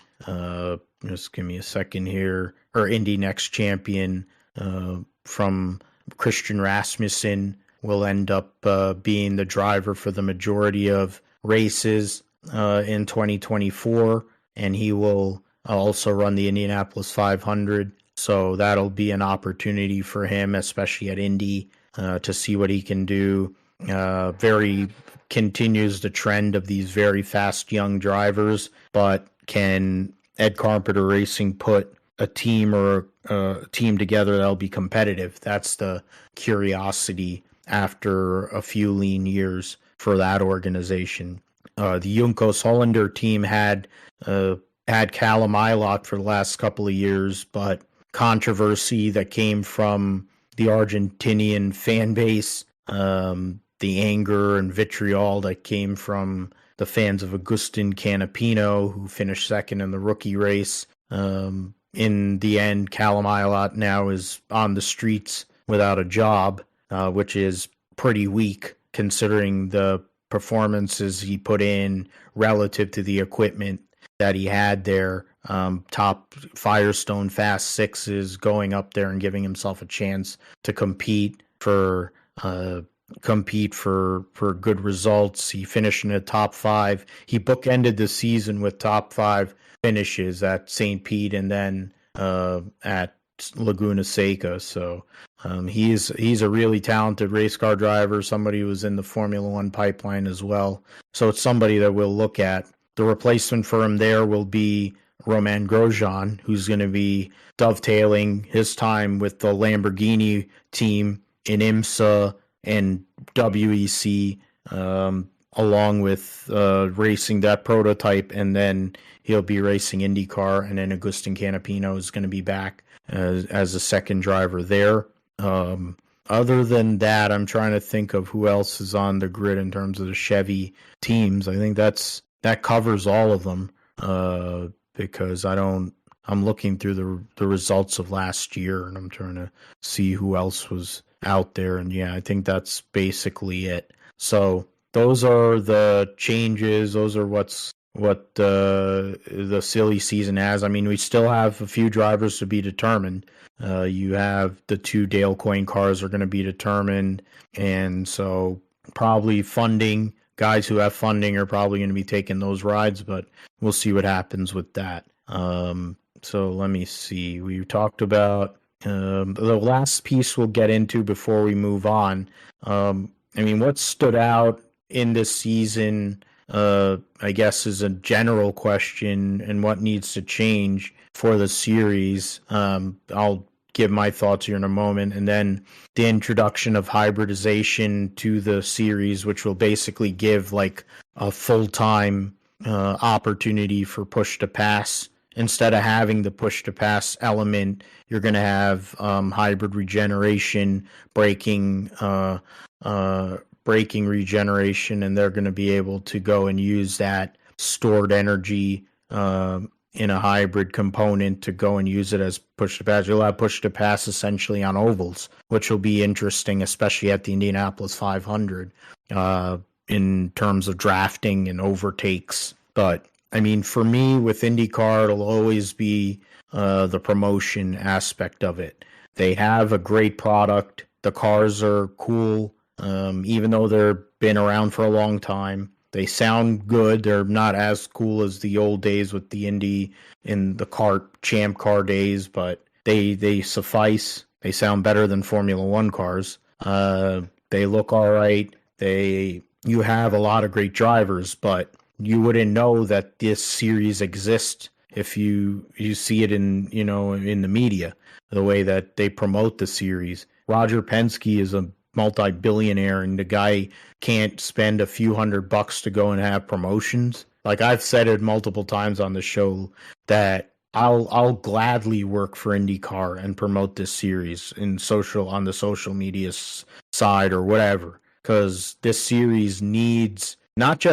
Just give me a second here. Or Indy Next champion from Christian Rasmussen will end up being the driver for the majority of races in 2024, and he will also run the Indianapolis 500. So that'll be an opportunity for him, especially at Indy, to see what he can do. Very continues the trend of these very fast young drivers, but can Ed Carpenter Racing put a team or a team together that'll be competitive? That's the curiosity after a few lean years for that organization. The Juncos Hollander team had Callum Ilott for the last couple of years, but controversy that came from the Argentinian fan base, the anger and vitriol that came from the fans of Agustin Canapino, who finished second in the rookie race. In the end, Callum Ilott now is on the streets without a job, which is pretty weak considering the performances he put in relative to the equipment that he had there. Top Firestone Fast Sixes, going up there and giving himself a chance to compete for good results. He finished in the top 5. He bookended the season with top 5 finishes at St. Pete and then at Laguna Seca. So he's a really talented race car driver, somebody who was in the Formula One pipeline as well. So it's somebody that we'll look at. The replacement for him there will be Romain Grosjean, who's going to be dovetailing his time with the Lamborghini team in IMSA and WEC, along with racing that prototype, and then he'll be racing IndyCar, and then Agustin Canapino is going to be back as a second driver there. Other than that, I'm trying to think of who else is on the grid in terms of the Chevy teams. I think that covers all of them, because I'm looking through the results of last year, and I'm trying to see who else was out there. And yeah, I think that's basically it. So those are the changes. Those are what the silly season has. I mean, we still have a few drivers to be determined. You have the 2 Dale Coyne cars are going to be determined, and so probably funding. Guys who have funding are probably going to be taking those rides, but we'll see what happens with that. So let me see. We talked about the last piece we'll get into before we move on. I mean, what stood out in this season, I guess, is a general question, and what needs to change for the series. I'll give my thoughts here in a moment, and then the introduction of hybridization to the series, which will basically give like a full-time opportunity for push to pass. Instead of having the push to pass element, you're going to have hybrid regeneration, braking regeneration, and they're going to be able to go and use that stored energy in a hybrid component to go and use it as push to pass. You'll have push to pass essentially on ovals, which will be interesting, especially at the Indianapolis 500 in terms of drafting and overtakes. But I mean, for me, with IndyCar, it'll always be the promotion aspect of it. They have a great product. The cars are cool, even though they've been around for a long time. They sound good. They're not as cool as the old days with the Indy in the champ car days, but they suffice. They sound better than Formula One cars. They look all right. You have a lot of great drivers, but you wouldn't know that this series exists if you see it in the media, the way that they promote the series. Roger Penske is a multi-billionaire, and the guy can't spend a few $100 to go and have promotions. Like, I've said it multiple times on the show that I'll gladly work for IndyCar and promote this series on the social media side or whatever. because this series needs not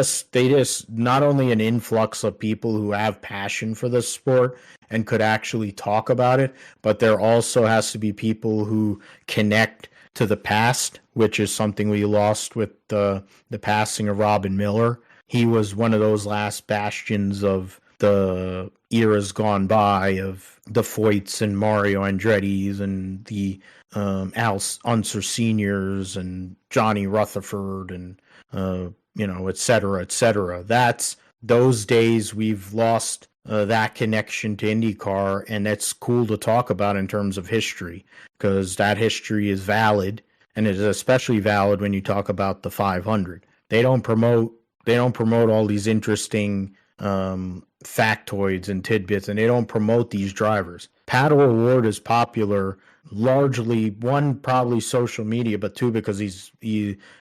only an influx of people who have passion for the sport and could actually talk about it, but there also has to be people who connect to the past, which is something we lost with the passing of Robin Miller. He was one of those last bastions of the eras gone by of the Foyts and Mario Andretti's and the Al Unser Seniors and Johnny Rutherford and et cetera, et cetera. That's those days we've lost that connection to IndyCar, and it's cool to talk about in terms of history because that history is valid, and it is especially valid when you talk about the 500. They don't promote all these interesting factoids and tidbits, and they don't promote these drivers. Pato O'Ward is popular largely, one, probably social media, but two, because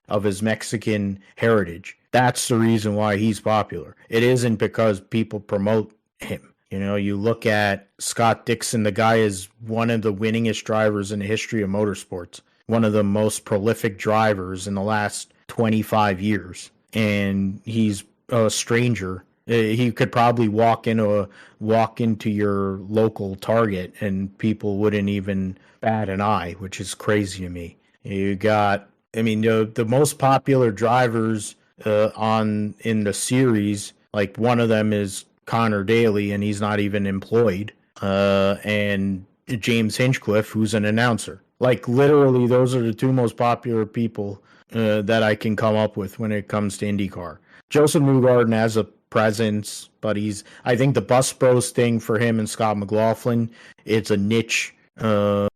of his Mexican heritage. That's the reason why he's popular. It isn't because people promote him. You look at Scott Dixon, the guy is one of the winningest drivers in the history of motorsports, one of the most prolific drivers in the last 25 years. And he's a stranger. He could probably walk into your local Target and people wouldn't even bat an eye, which is crazy to me. You got, the most popular drivers in the series, like one of them is Connor Daly, and he's not even employed, and James Hinchcliffe, who's an announcer. Like literally, those are the two most popular people that I can come up with when it comes to IndyCar. Josef Newgarden has a presence, but I think the Bus Bros thing for him and Scott McLaughlin, it's a niche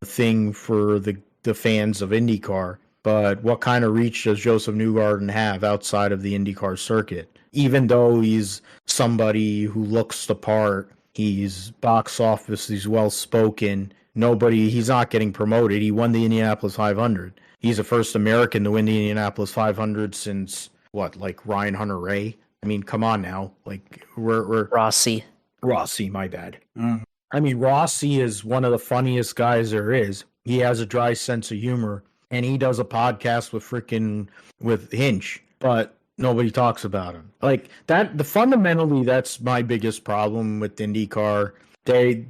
thing for the fans of IndyCar. But what kind of reach does Josef Newgarden have outside of the IndyCar circuit? Even though he's somebody who looks the part, he's box office, he's well-spoken, he's not getting promoted. He won the Indianapolis 500. He's the first American to win the Indianapolis 500 since, Ryan Hunter-Reay? Come on now. We're Rossi, my bad. Rossi is one of the funniest guys there is. He has a dry sense of humor, and he does a podcast with Hinch, but nobody talks about him. Fundamentally, that's my biggest problem with IndyCar. The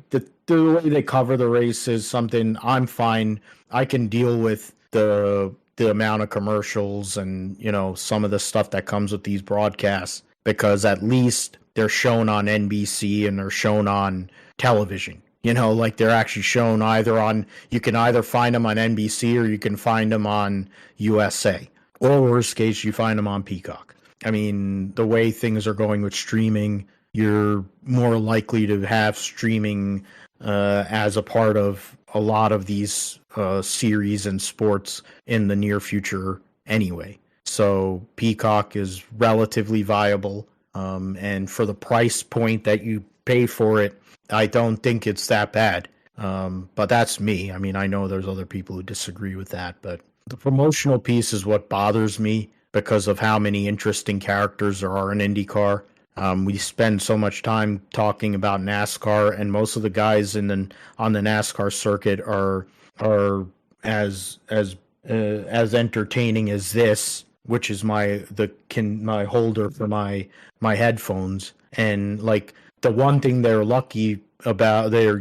way they cover the race is something I'm fine. I can deal with the amount of commercials and, some of the stuff that comes with these broadcasts, because at least they're shown on NBC and they're shown on television. They're actually shown you can either find them on NBC or you can find them on USA. Or worst case, you find them on Peacock. The way things are going with streaming, you're more likely to have streaming as a part of a lot of these series and sports in the near future anyway. So Peacock is relatively viable, and for the price point that you pay for it, I don't think it's that bad. But that's me. I know there's other people who disagree with that, but the promotional piece is what bothers me because of how many interesting characters there are in IndyCar. We spend so much time talking about NASCAR, and most of the guys on the NASCAR circuit are as entertaining as this, which is my holder for my headphones. And the one thing they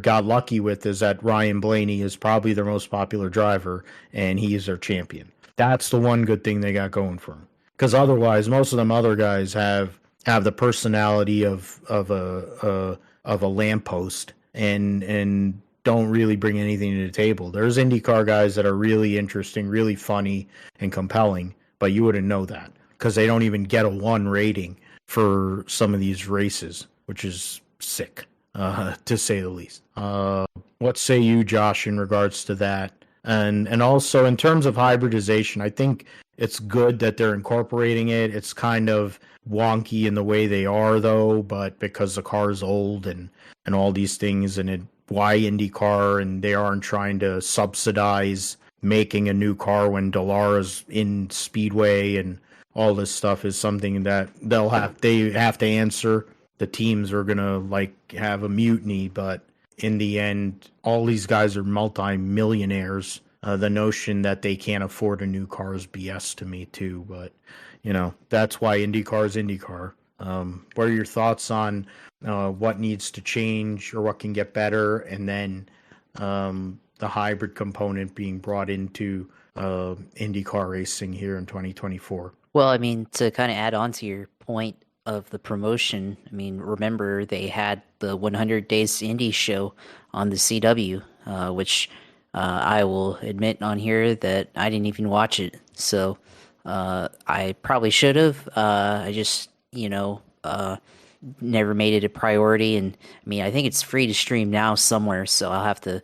got lucky with is that Ryan Blaney is probably their most popular driver, and he is their champion. That's the one good thing they got going for them. Because otherwise, most of them other guys have the personality of a lamppost and don't really bring anything to the table. There's IndyCar guys that are really interesting, really funny, and compelling, but you wouldn't know that because they don't even get a 1 rating for some of these races, which is sick, to say the least. What say you, Josh, in regards to that? And also in terms of hybridization, I think it's good that they're incorporating it. It's kind of wonky in the way they are, though, but because the car is old and all these things, and why IndyCar, and they aren't trying to subsidize making a new car when Dallara's in Speedway and all this stuff is something that they have to answer. The teams are gonna have a mutiny, but in the end, all these guys are multi-millionaires. the notion that they can't afford a new car is BS to me too. But that's why IndyCar is IndyCar. What are your thoughts on what needs to change or what can get better, and then the hybrid component being brought into IndyCar racing here in 2024? Well, I mean, to kind of add on to your point of the promotion, I mean, remember they had the 100 Days to Indy show on the CW, which I will admit on here that I didn't even watch it. So I probably should have. I just, never made it a priority. And I mean, I think it's free to stream now somewhere, so I'll have to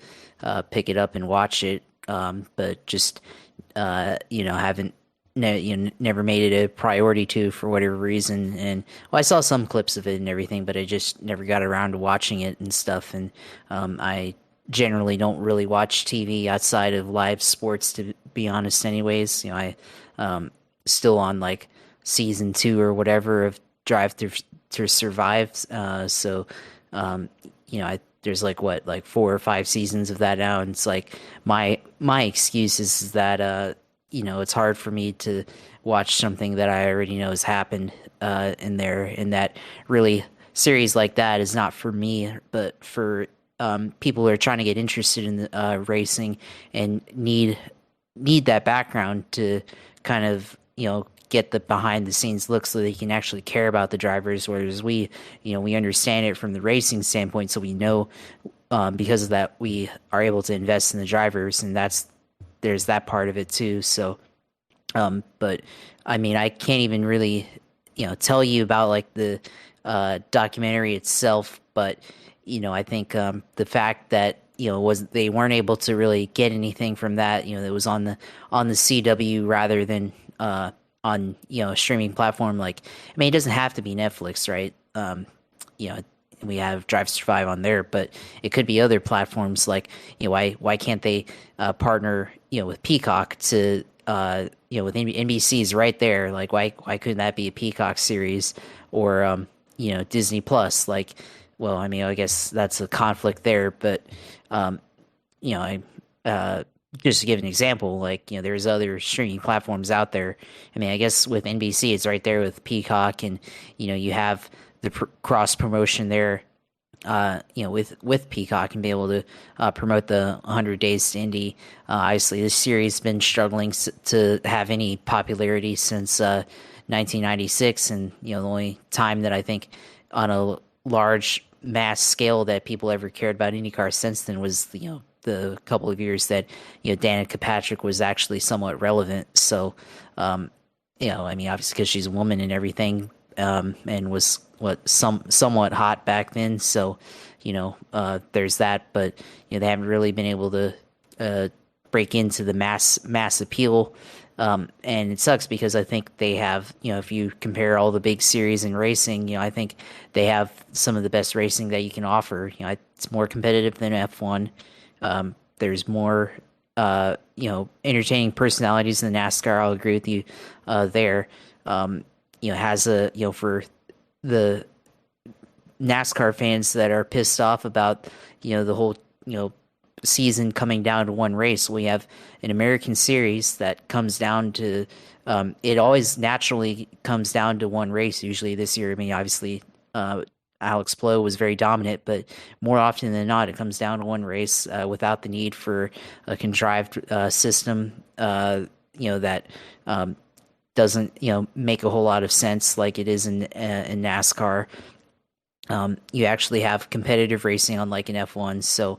pick it up and watch it. But just, haven't never made it a priority to for whatever reason. And well, I saw some clips of it and everything, but I just never got around to watching it and stuff. And I generally don't really watch TV outside of live sports, to be honest. Anyways, I still on like season 2 or whatever of Drive to Survive. So there's like 4 or 5 seasons of that now, and it's like my excuse is that it's hard for me to watch something that I already know has happened in there, and that really series like that is not for me, but for people who are trying to get interested in racing and need that background to kind of get the behind the scenes look so they can actually care about the drivers, whereas we understand it from the racing standpoint, so we know because of that we are able to invest in the drivers, and there's that part of it too. So but I mean, I can't even really tell you about like the documentary itself, but I think the fact that they weren't able to really get anything from that, it was on the CW rather than on a streaming platform. Like, I mean, it doesn't have to be Netflix, right? We have Drive to Survive on there, but it could be other platforms. Like, why can't they partner with Peacock to with NBC's right there? Like, why couldn't that be a Peacock series, or Disney Plus? Like, well, I mean, I guess that's a conflict there, but just to give an example, like, there's other streaming platforms out there. I mean, I guess with NBC, it's right there with Peacock, and, you have the cross promotion there, with Peacock, and be able to promote the 100 Days to Indy. Obviously, this series has been struggling to have any popularity since 1996, and, the only time that I think on a large mass scale that people ever cared about IndyCar since then was, the couple of years that Danica Patrick was actually somewhat relevant. So I mean, obviously because she's a woman and everything, and was somewhat hot back then, so there's that. But they haven't really been able to break into the mass appeal, and it sucks because I think they have, if you compare all the big series in racing, I think they have some of the best racing that you can offer. It's more competitive than F1. There's more, entertaining personalities in the NASCAR. I'll agree with you there. Has for the NASCAR fans that are pissed off about, the whole, season coming down to one race. We have an American series that comes down to, it always naturally comes down to one race. Usually this year, I mean, obviously, Alex Palou was very dominant, but more often than not, it comes down to one race without the need for a contrived system, that doesn't, make a whole lot of sense like it is in NASCAR. You actually have competitive racing unlike in F1, so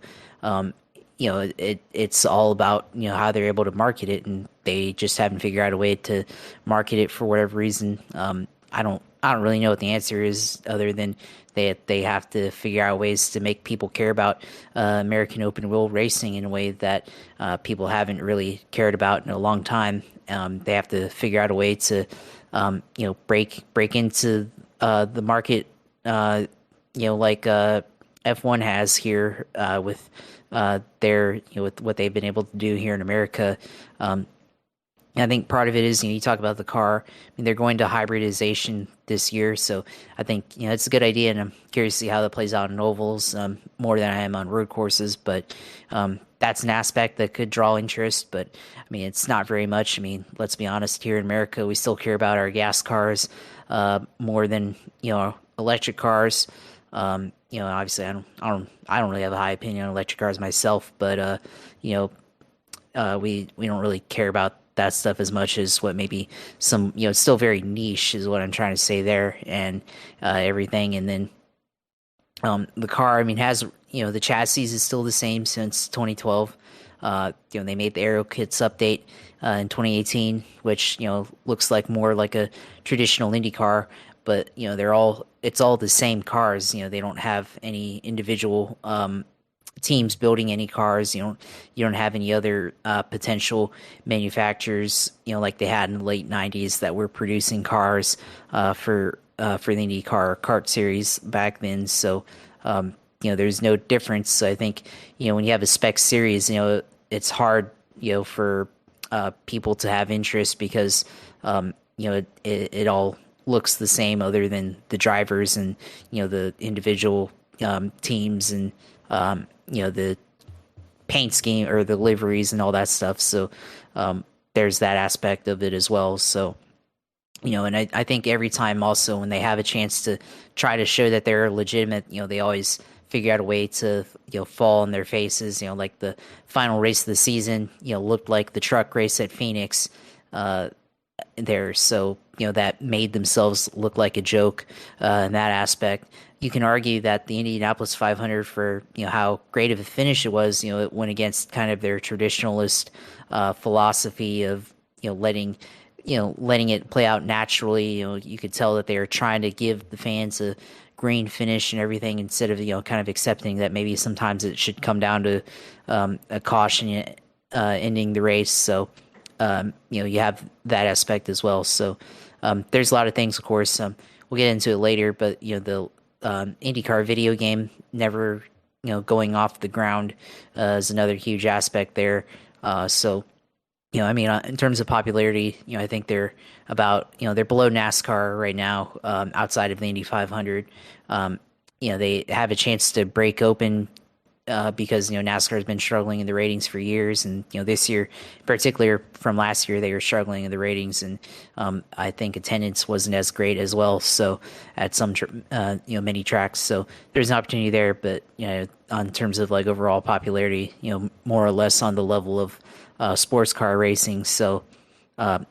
it's all about how they're able to market it, and they just haven't figured out a way to market it for whatever reason. I don't really know what the answer is, other than they have to figure out ways to make people care about American open wheel racing in a way that people haven't really cared about in a long time. They have to figure out a way to break into the market, like F1 has here with their with what they've been able to do here in America. I think part of it is, you talk about the car. I mean, they're going to hybridization this year, so I think, it's a good idea, and I'm curious to see how that plays out in ovals, more than I am on road courses. But that's an aspect that could draw interest. But I mean, it's not very much. I mean, let's be honest. Here in America, we still care about our gas cars more than electric cars. Obviously, I don't really have a high opinion on electric cars myself, but we don't really care about that stuff as much as what maybe some, it's still very niche is what I'm trying to say there, and everything. And then the car, I mean, has, the chassis is still the same since 2012. They made the aero kits update in 2018, which, looks like more like a traditional Indy car, but, it's all the same cars. They don't have any individual teams building any cars. You don't have any other potential manufacturers, like they had in the late 90s that were producing cars for the IndyCar Kart Series back then. So there's no difference. So I think when you have a spec series, it's hard for people to have interest because it all looks the same other than the drivers and the individual teams and the paint scheme or the liveries and all that stuff. So there's that aspect of it as well. So and I think every time also when they have a chance to try to show that they're legitimate, they always figure out a way to fall on their faces. Like the final race of the season looked like the truck race at Phoenix there. So that made themselves look like a joke in that aspect. You can argue that the Indianapolis 500, for how great of a finish it was, it went against kind of their traditionalist philosophy of letting it play out naturally. You could tell that they were trying to give the fans a green finish and everything, instead of kind of accepting that maybe sometimes it should come down to a caution ending the race. So you have that aspect as well. So there's a lot of things, of course. We'll get into it later, but the IndyCar video game never going off the ground is another huge aspect there. So I mean, in terms of popularity, I think they're about they're below NASCAR right now, outside of the Indy 500. They have a chance to break open because NASCAR has been struggling in the ratings for years, and this year, in particular from last year, they were struggling in the ratings, and I think attendance wasn't as great as well. So at some many tracks, so there's an opportunity there, but on terms of like overall popularity, more or less on the level of sports car racing. So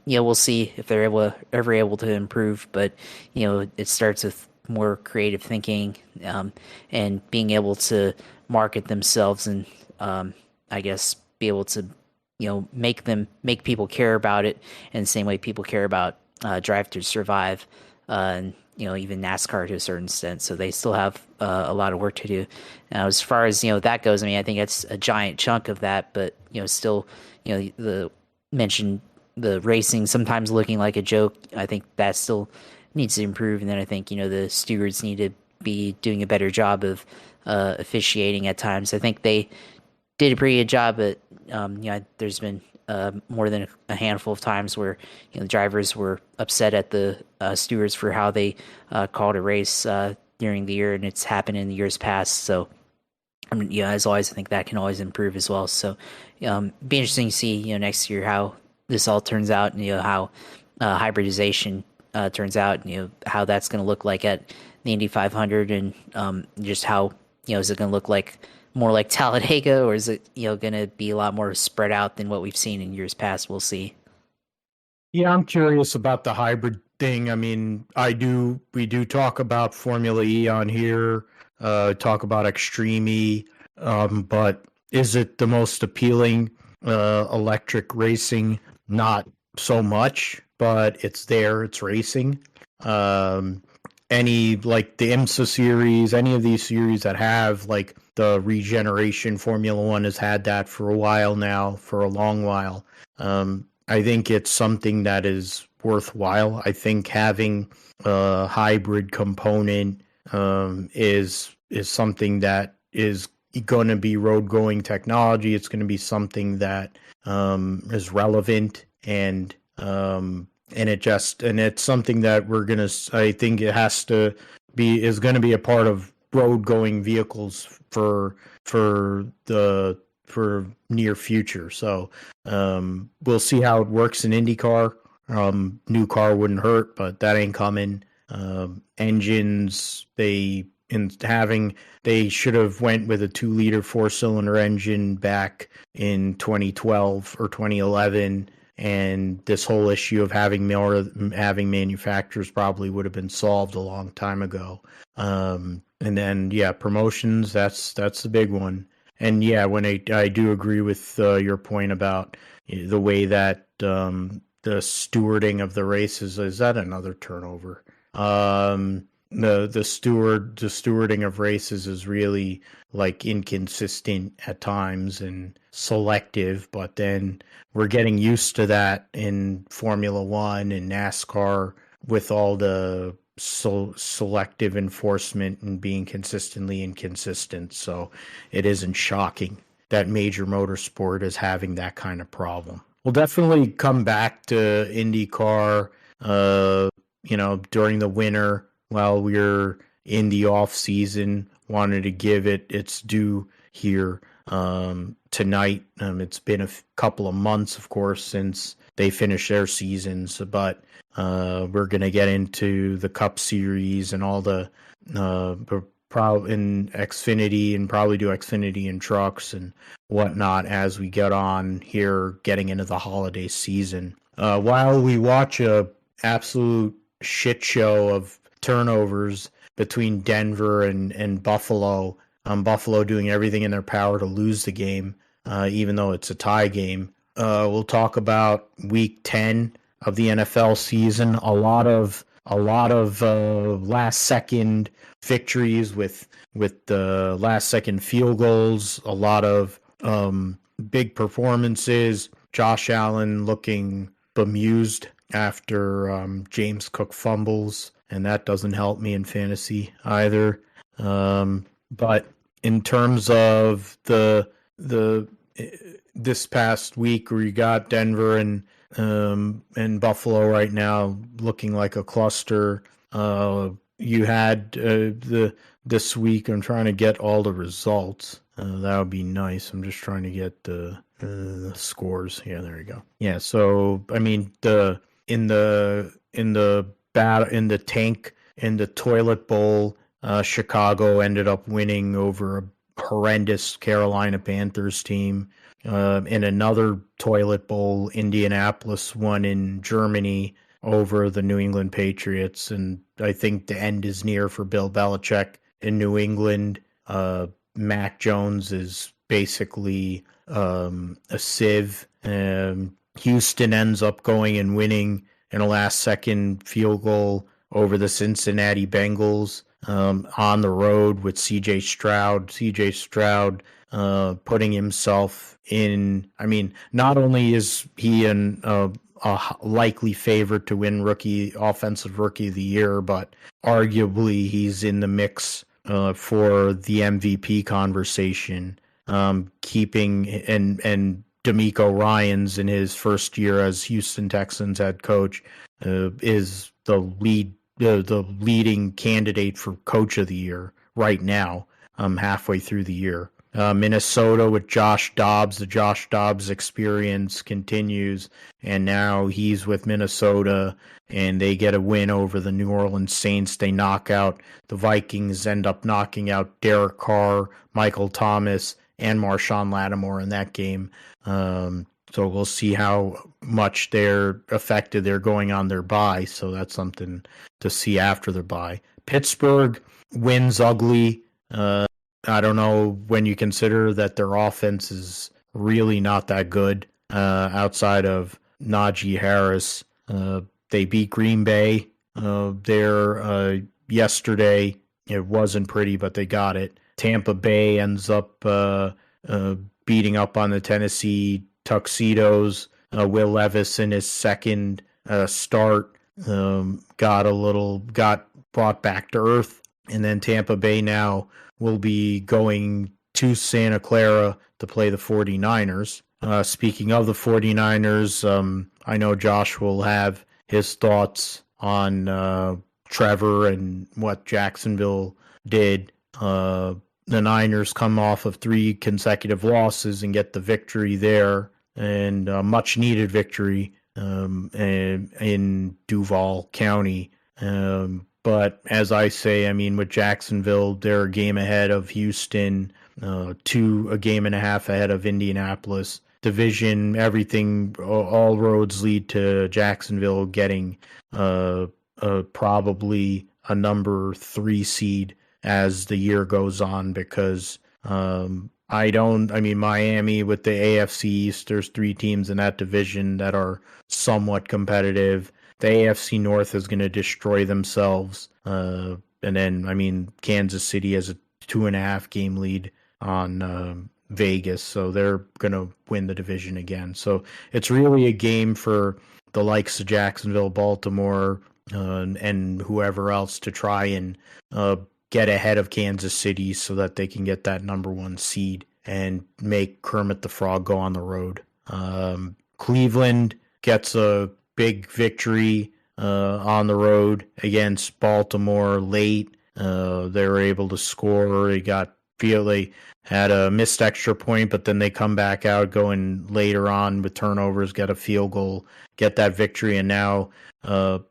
we'll see if they're ever able to improve, but it starts with more creative thinking and being able to market themselves and I guess be able to make people care about it in the same way people care about Drive to Survive and even NASCAR to a certain extent. So they still have a lot of work to do. Now, as far as that goes, I mean, I think that's a giant chunk of that, but still the mentioned the racing sometimes looking like a joke. I think that still needs to improve, and then I think the stewards need to be doing a better job of officiating at times. I think they did a pretty good job, but there's been more than a handful of times where the drivers were upset at the stewards for how they called a race during the year, and it's happened in the years past. So I mean, as always, I think that can always improve as well. So be interesting to see next year how this all turns out, and how hybridization turns out, how that's going to look like at the Indy 500, and just how is it going to look like more like Talladega, or is it going to be a lot more spread out than what we've seen in years past? We'll see. Yeah, I'm curious about the hybrid thing. I mean, we do talk about Formula E on here, talk about Extreme E, but is it the most appealing electric racing? Not so much, but it's there, it's racing. Any like the IMSA series, any of these series that have like the regeneration, Formula One has had that for a while now, for a long while. I think it's something that is worthwhile. I think having a hybrid component is something that is going to be road going technology. It's going to be something that is relevant and it's something that I think it is going to be a part of road going vehicles for near future. So we'll see how it works in IndyCar. New car wouldn't hurt, but that ain't coming. Engines, they should have went with a 2-liter 4-cylinder engine back in 2012 or 2011, and this whole issue of having manufacturers probably would have been solved a long time ago. And then promotions, that's the big one. And when I do agree with your point about the way that the stewarding of the races, is that another turnover? The stewarding of races is really like inconsistent at times and selective, but then we're getting used to that in Formula One and NASCAR with all the selective enforcement and being consistently inconsistent. So it isn't shocking that major motorsport is having that kind of problem. We'll definitely come back to IndyCar during the winter while we're in the off season. Wanted to give it its due here tonight. It's been a couple of months, of course, since they finished their seasons, but we're going to get into the Cup Series and all the in Xfinity, and probably do Xfinity and trucks and whatnot as we get on here, getting into the holiday season. While we watch a absolute shit show of turnovers between Denver and Buffalo, Buffalo doing everything in their power to lose the game, even though it's a tie game. We'll talk about Week 10 of the NFL season. A lot of last second victories with the last second field goals. A lot of big performances. Josh Allen looking bemused after James Cook fumbles, and that doesn't help me in fantasy either. But in terms of this past week, where you got Denver and Buffalo right now looking like a cluster, you had this week. I'm trying to get all the results. That would be nice. I'm just trying to get the scores. Yeah, there you go. Yeah, so I mean in the toilet bowl, Chicago ended up winning over a horrendous Carolina Panthers team. In another toilet bowl, Indianapolis won in Germany over the New England Patriots, and I think the end is near for Bill Belichick in New England. Mac Jones is basically a sieve. Houston ends up going and winning in a last-second field goal over the Cincinnati Bengals on the road with C.J. Stroud. C.J. Stroud putting himself in. I mean, not only is he a likely favorite to win offensive rookie of the year, but arguably he's in the mix for the MVP conversation. Keeping and D'Amico Ryans in his first year as Houston Texans head coach is the leading candidate for coach of the year right now, halfway through the year. Minnesota with Josh Dobbs, the Josh Dobbs experience continues, and now he's with Minnesota, and they get a win over the New Orleans Saints. They knock out the Vikings, end up knocking out Derek Carr, Michael Thomas, and Marshawn Lattimore in that game. So we'll see how much they're affected. They're going on their bye, so that's something to see after their bye. Pittsburgh wins ugly. I don't know when you consider that their offense is really not that good outside of Najee Harris. They beat Green Bay there yesterday. It wasn't pretty, but they got it. Tampa Bay ends up beating up on the Tennessee Tuxedos. Will Levis in his second start got brought back to earth, and then Tampa Bay now will be going to Santa Clara to play the 49ers. Speaking of the 49ers, I know Josh will have his thoughts on Trevor and what Jacksonville did. The Niners come off of 3 consecutive losses and get the victory there, and a much-needed victory in Duval County. But as I say, I mean, with Jacksonville, they're a game ahead of Houston, a game and a half ahead of Indianapolis. Division, everything, all roads lead to Jacksonville getting probably a number 3 seed as the year goes on, because Miami with the AFC East, there's 3 teams in that division that are somewhat competitive. The AFC North is going to destroy themselves. And then, Kansas City has a 2.5 game lead on Vegas, so they're going to win the division again. So it's really a game for the likes of Jacksonville, Baltimore, and whoever else to try and get ahead of Kansas City so that they can get that number 1 seed and make Kermit the Frog go on the road. Cleveland gets a big victory on the road against Baltimore late. They were able to score. They had a missed extra point, but then they come back out going later on with turnovers, get a field goal, get that victory, and now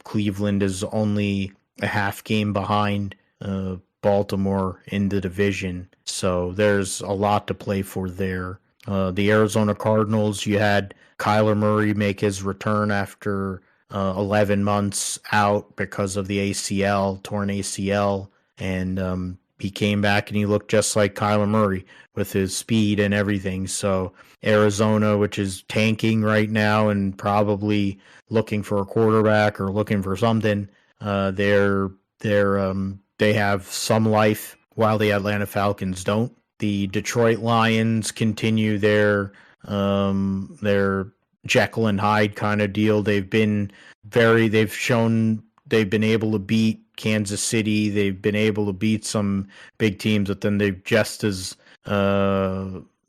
Cleveland is only a half game behind Baltimore in the division. So there's a lot to play for there. The Arizona Cardinals, you had Kyler Murray make his return after 11 months out because of the torn ACL, and he came back and he looked just like Kyler Murray with his speed and everything. So Arizona, which is tanking right now and probably looking for a quarterback or looking for something, they have some life while the Atlanta Falcons don't. The Detroit Lions continue their Jekyll and Hyde kind of deal. They've shown they've been able to beat Kansas City. They've been able to beat some big teams, but then they've just as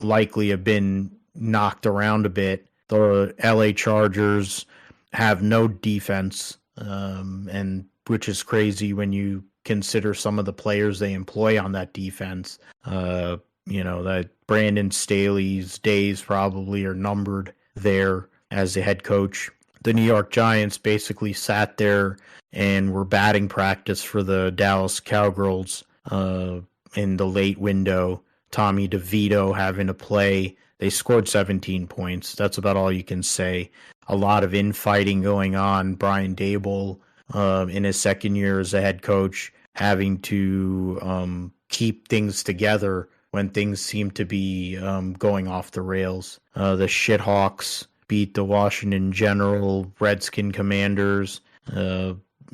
likely have been knocked around a bit. The LA Chargers have no defense, and which is crazy when you consider some of the players they employ on that defense. That Brandon Staley's days probably are numbered there as the head coach. The New York Giants basically sat there and were batting practice for the Dallas Cowgirls in the late window. Tommy DeVito having to play. They scored 17 points. That's about all you can say. A lot of infighting going on. Brian Daboll, in his second year as a head coach, having to keep things together when things seem to be going off the rails. The Shithawks beat the Washington General Redskin Commanders.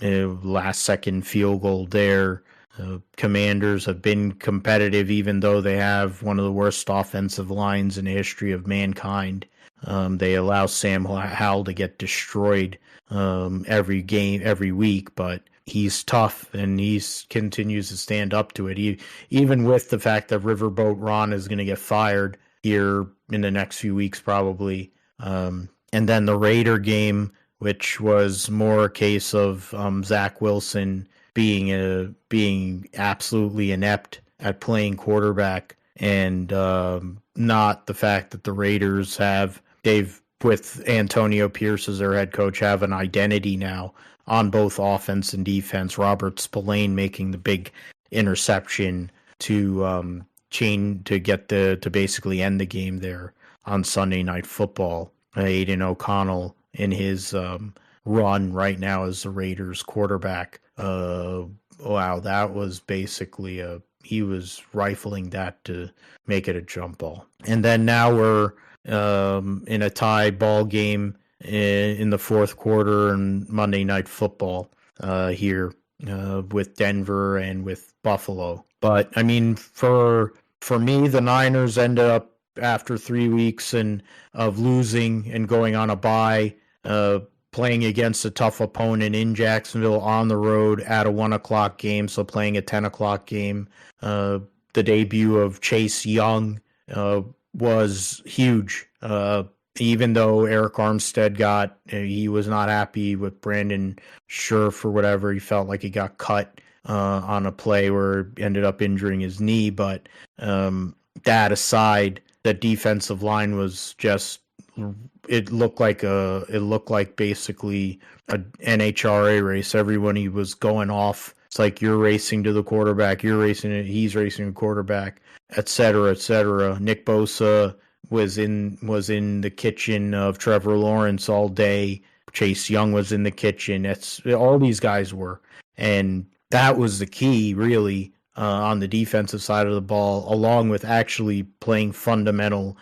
Last second field goal there. Commanders have been competitive even though they have one of the worst offensive lines in the history of mankind. They allow Sam Howell to get destroyed every week, but he's tough and he continues to stand up to it. Even with the fact that Riverboat Ron is going to get fired here in the next few weeks probably. And then the Raider game, which was more a case of Zach Wilson being absolutely inept at playing quarterback, and not the fact that the Raiders with Antonio Pierce as their head coach, have an identity now on both offense and defense. Robert Spillane making the big interception to basically end the game there on Sunday Night Football. Aiden O'Connell in his run right now as the Raiders quarterback. Wow, that was basically he was rifling that to make it a jump ball. And then now we're in a tie ball game in the fourth quarter and Monday Night Football here with Denver and with Buffalo. But I mean, for me, the Niners ended up after 3 weeks of losing and going on a bye, playing against a tough opponent in Jacksonville on the road at a 1:00 game, so playing a 10:00 game. The debut of Chase Young was huge. Even though Eric Armstead he was not happy with Brandon Scherf or whatever. He felt like he got cut on a play where he ended up injuring his knee. But that aside, the defensive line was just, it looked like basically a NHRA race. Everybody was going off. It's like you're racing to the quarterback, he's racing the quarterback, et cetera, et cetera. Nick Bosa was in the kitchen of Trevor Lawrence all day. Chase Young was in the kitchen. All these guys were, and that was the key, really, on the defensive side of the ball, along with actually playing fundamental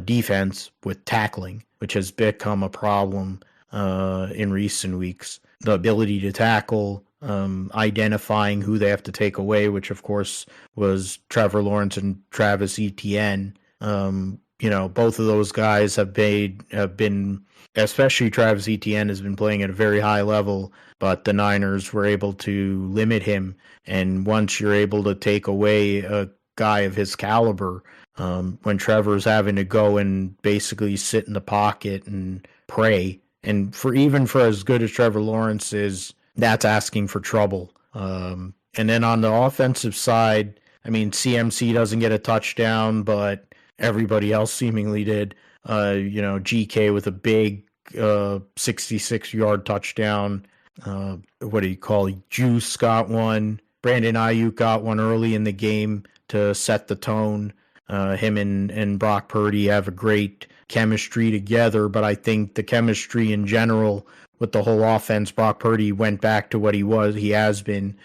defense with tackling, which has become a problem in recent weeks. The ability to tackle, identifying who they have to take away, which of course was Trevor Lawrence and Travis Etienne. Both of those guys have been, especially Travis Etienne has been playing at a very high level, but the Niners were able to limit him. And once you're able to take away a guy of his caliber, when Trevor's having to go and basically sit in the pocket and pray, and for as good as Trevor Lawrence is, that's asking for trouble. And then on the offensive side, I mean, CMC doesn't get a touchdown, but everybody else seemingly did. GK with a big 66-yard touchdown. Juice got one. Brandon Ayuk got one early in the game to set the tone. Him and Brock Purdy have a great chemistry together, but I think the chemistry in general with the whole offense, Brock Purdy went back to what he has been,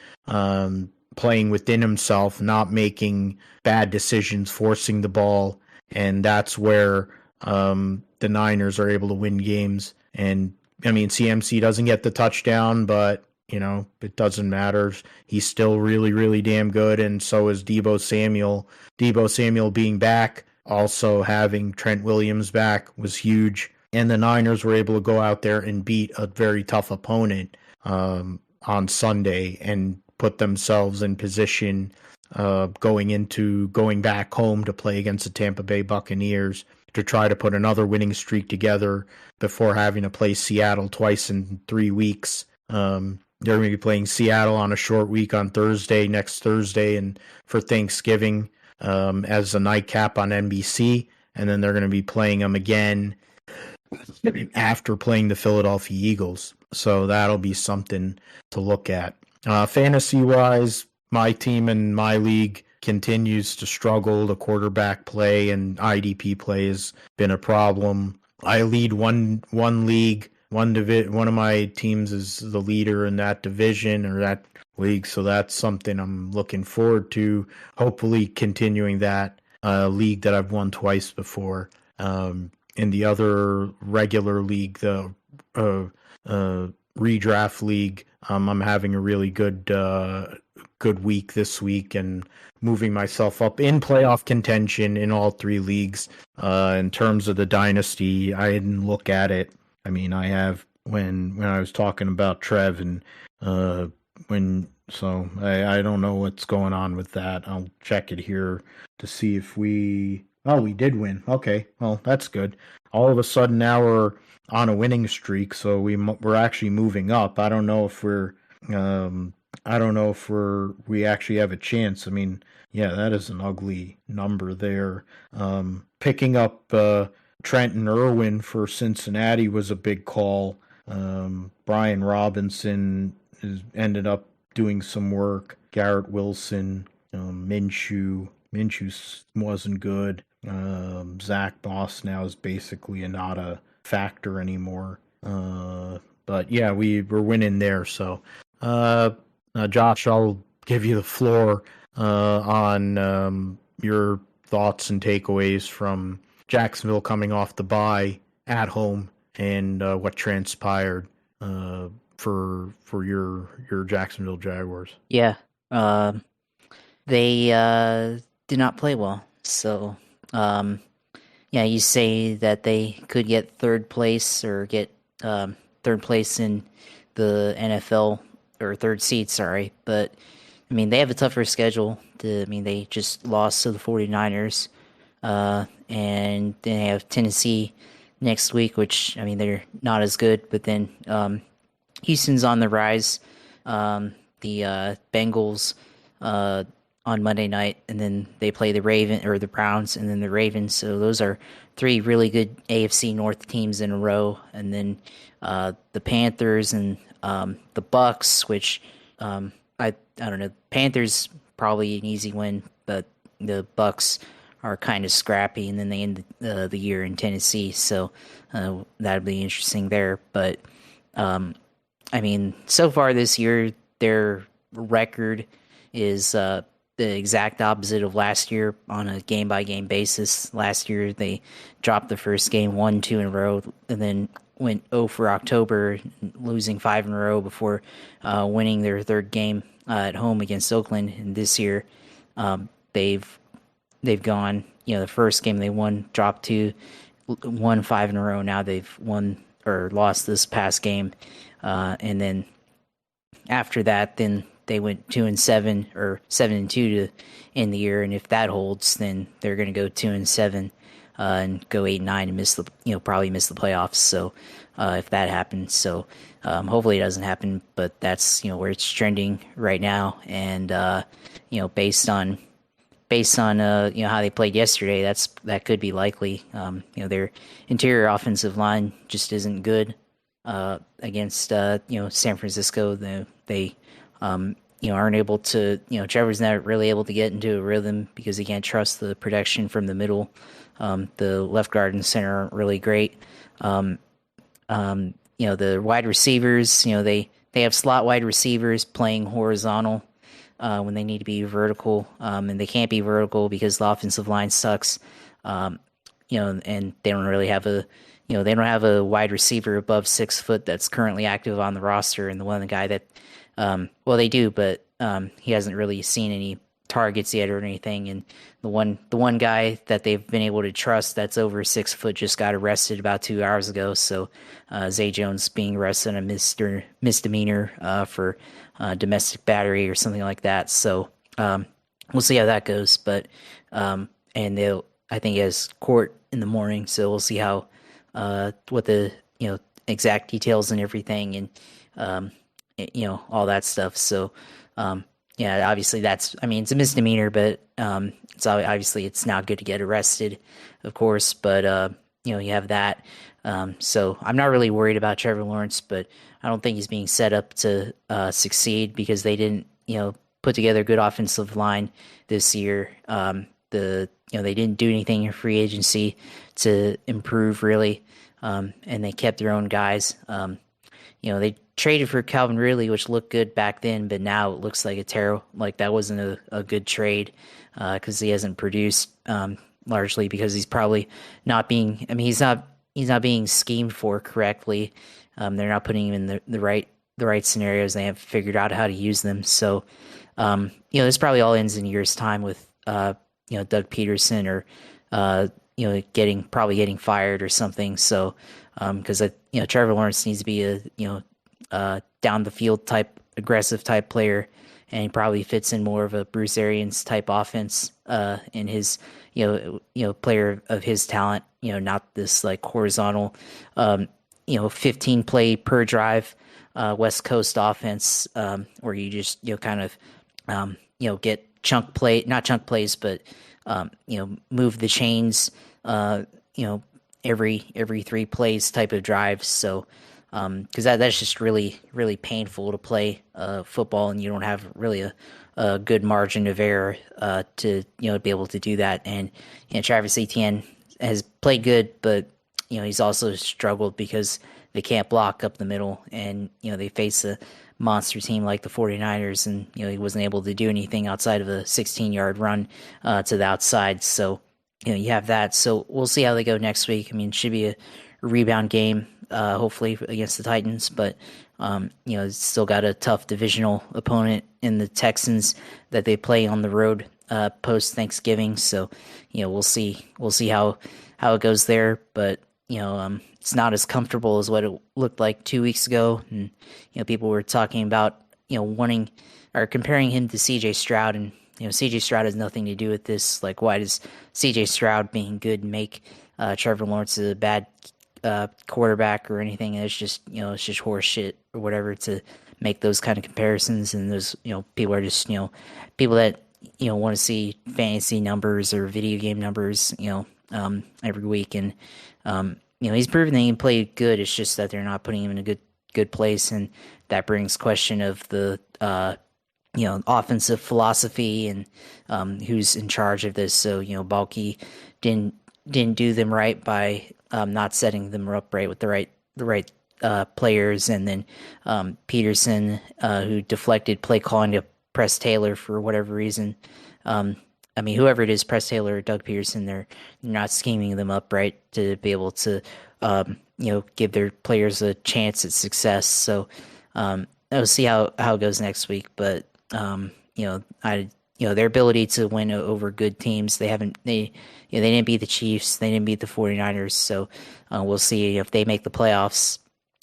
playing within himself, not making bad decisions, forcing the ball, and that's where the Niners are able to win games. And I mean, CMC doesn't get the touchdown, but it doesn't matter. He's still really, really damn good, and so is Deebo Samuel. Deebo Samuel being back, also having Trent Williams back was huge. And the Niners were able to go out there and beat a very tough opponent on Sunday and put themselves in position going back home to play against the Tampa Bay Buccaneers to try to put another winning streak together before having to play Seattle twice in 3 weeks. They're going to be playing Seattle on a short week on next Thursday, and for Thanksgiving as a nightcap on NBC, and then they're going to be playing them again after playing the Philadelphia Eagles. So that'll be something to look at. Fantasy-wise, my team in my league continues to struggle. The quarterback play and IDP play has been a problem. I lead one league. One of my teams is the leader in that division or that league, so that's something I'm looking forward to. Hopefully, continuing that league that I've won twice before. In the other regular league, the redraft league, I'm having a really good week this week and moving myself up in playoff contention in all 3 leagues. In terms of the dynasty, I didn't look at it. I mean, I have when I was talking about Trev and I don't know what's going on with that. I'll check it here to see if we did win. Okay, well that's good. All of a sudden now we're on a winning streak, so we're actually moving up. I don't know if we actually have a chance. I mean, yeah, that is an ugly number there. Picking up Trenton Irwin for Cincinnati was a big call. Brian Robinson ended up doing some work. Garrett Wilson, Minshew wasn't good. Zach Moss now is basically not a factor anymore. But yeah, we're winning there. So, Josh, I'll give you the floor on your thoughts and takeaways from Jacksonville coming off the bye at home and what transpired for your Jacksonville Jaguars. Yeah, they did not play well. So, you say that they could get third place or get third place in the NFL or third seed, sorry. But, I mean, they have a tougher schedule. They just lost to the 49ers. and then they have Tennessee next week, which, I mean, they're not as good, but then Houston's on the rise. The Bengals on Monday night, and then they play the Browns, and then the Ravens. So those are three really good AFC North teams in a row, and then the Panthers and the Bucks, which I don't know. Panthers probably an easy win, but the Bucks are kind of scrappy, and then they end the year in Tennessee, so that'd be interesting there. But I mean, so far this year, their record is the exact opposite of last year on a game-by-game basis. Last year, they dropped the first game 1-2 in a row, and then went 0 for October, losing 5 in a row before winning their third game at home against Oakland. And this year, they've gone, the first game they won, dropped 2, won 5 in a row. Now they've won or lost this past game, and then after that, then they went 2-7 or 7-2 to end the year, and if that holds, then they're going to go 2-7 and go 8-9 and miss probably miss the playoffs. So if that happens, so hopefully it doesn't happen, but that's where it's trending right now, and based on how they played yesterday, that could be likely. Their interior offensive line just isn't good against San Francisco. They aren't able to, Trevor's not really able to get into a rhythm because he can't trust the protection from the middle. The left guard and center aren't really great. The wide receivers, they have slot wide receivers playing horizontal when they need to be vertical, and they can't be vertical because the offensive line sucks. And they don't really have a wide receiver above 6 foot that's currently active on the roster, and the guy that they do, but he hasn't really seen any targets yet or anything. And the one guy that they've been able to trust that's over 6 foot just got arrested about 2 hours ago. So Zay Jones being arrested on a misdemeanor for domestic battery or something like that. So we'll see how that goes. But and I think he has court in the morning, so we'll see how what the exact details and everything, and all that stuff. So obviously it's a misdemeanor, but it's obviously it's not good to get arrested, of course, but you have that. So I'm not really worried about Trevor Lawrence, but I don't think he's being set up to succeed because they didn't put together a good offensive line this year. They didn't do anything in free agency to improve really, and they kept their own guys. They traded for Calvin Ridley, which looked good back then, but now it looks like that wasn't a good trade because he hasn't produced, largely because he's probably not being. He's not being schemed for correctly. They're not putting him in the right scenarios. They haven't figured out how to use them. So this probably all ends in a year's time with Doug Peterson or getting fired or something. So because Trevor Lawrence needs to be a down the field type, aggressive type player, and he probably fits in more of a Bruce Arians type offense in his player of his talent. Not this like horizontal 15 play per drive West Coast offense where you just kind of get not chunk plays, but move the chains every 3 plays type of drives. So because that's just really, really painful to play football, and you don't have really a good margin of error to be able to do that. And Travis Etienne has played good, but he's also struggled because they can't block up the middle, and they face a monster team like the 49ers, and he wasn't able to do anything outside of a 16-yard run to the outside. So you have that. So we'll see how they go next week. It should be a rebound game, hopefully against the Titans, but it's still got a tough divisional opponent in the Texans that they play on the road post Thanksgiving. So we'll see how it goes there, but it's not as comfortable as what it looked like 2 weeks ago. And people were talking about wanting or comparing him to CJ Stroud, and CJ Stroud has nothing to do with this. Like, why does CJ Stroud being good make Trevor Lawrence a bad quarterback or anything? It's just it's just horse shit or whatever to make those kind of comparisons. And those people are just people that want to see fantasy numbers or video game numbers every week. And he's proven that he can play good. It's just that they're not putting him in a good place, and that brings question of the offensive philosophy and who's in charge of this. So Balky didn't do them right by not setting them up right with the right players, and then Peterson who deflected play calling to Press Taylor for whatever reason. Whoever it is, Press Taylor or Doug Peterson, they're not scheming them up right to be able to give their players a chance at success. So we'll see how it goes next week. But their ability to win over good teams, they didn't beat the Chiefs, they didn't beat the 49ers. So we'll see if they make the playoffs,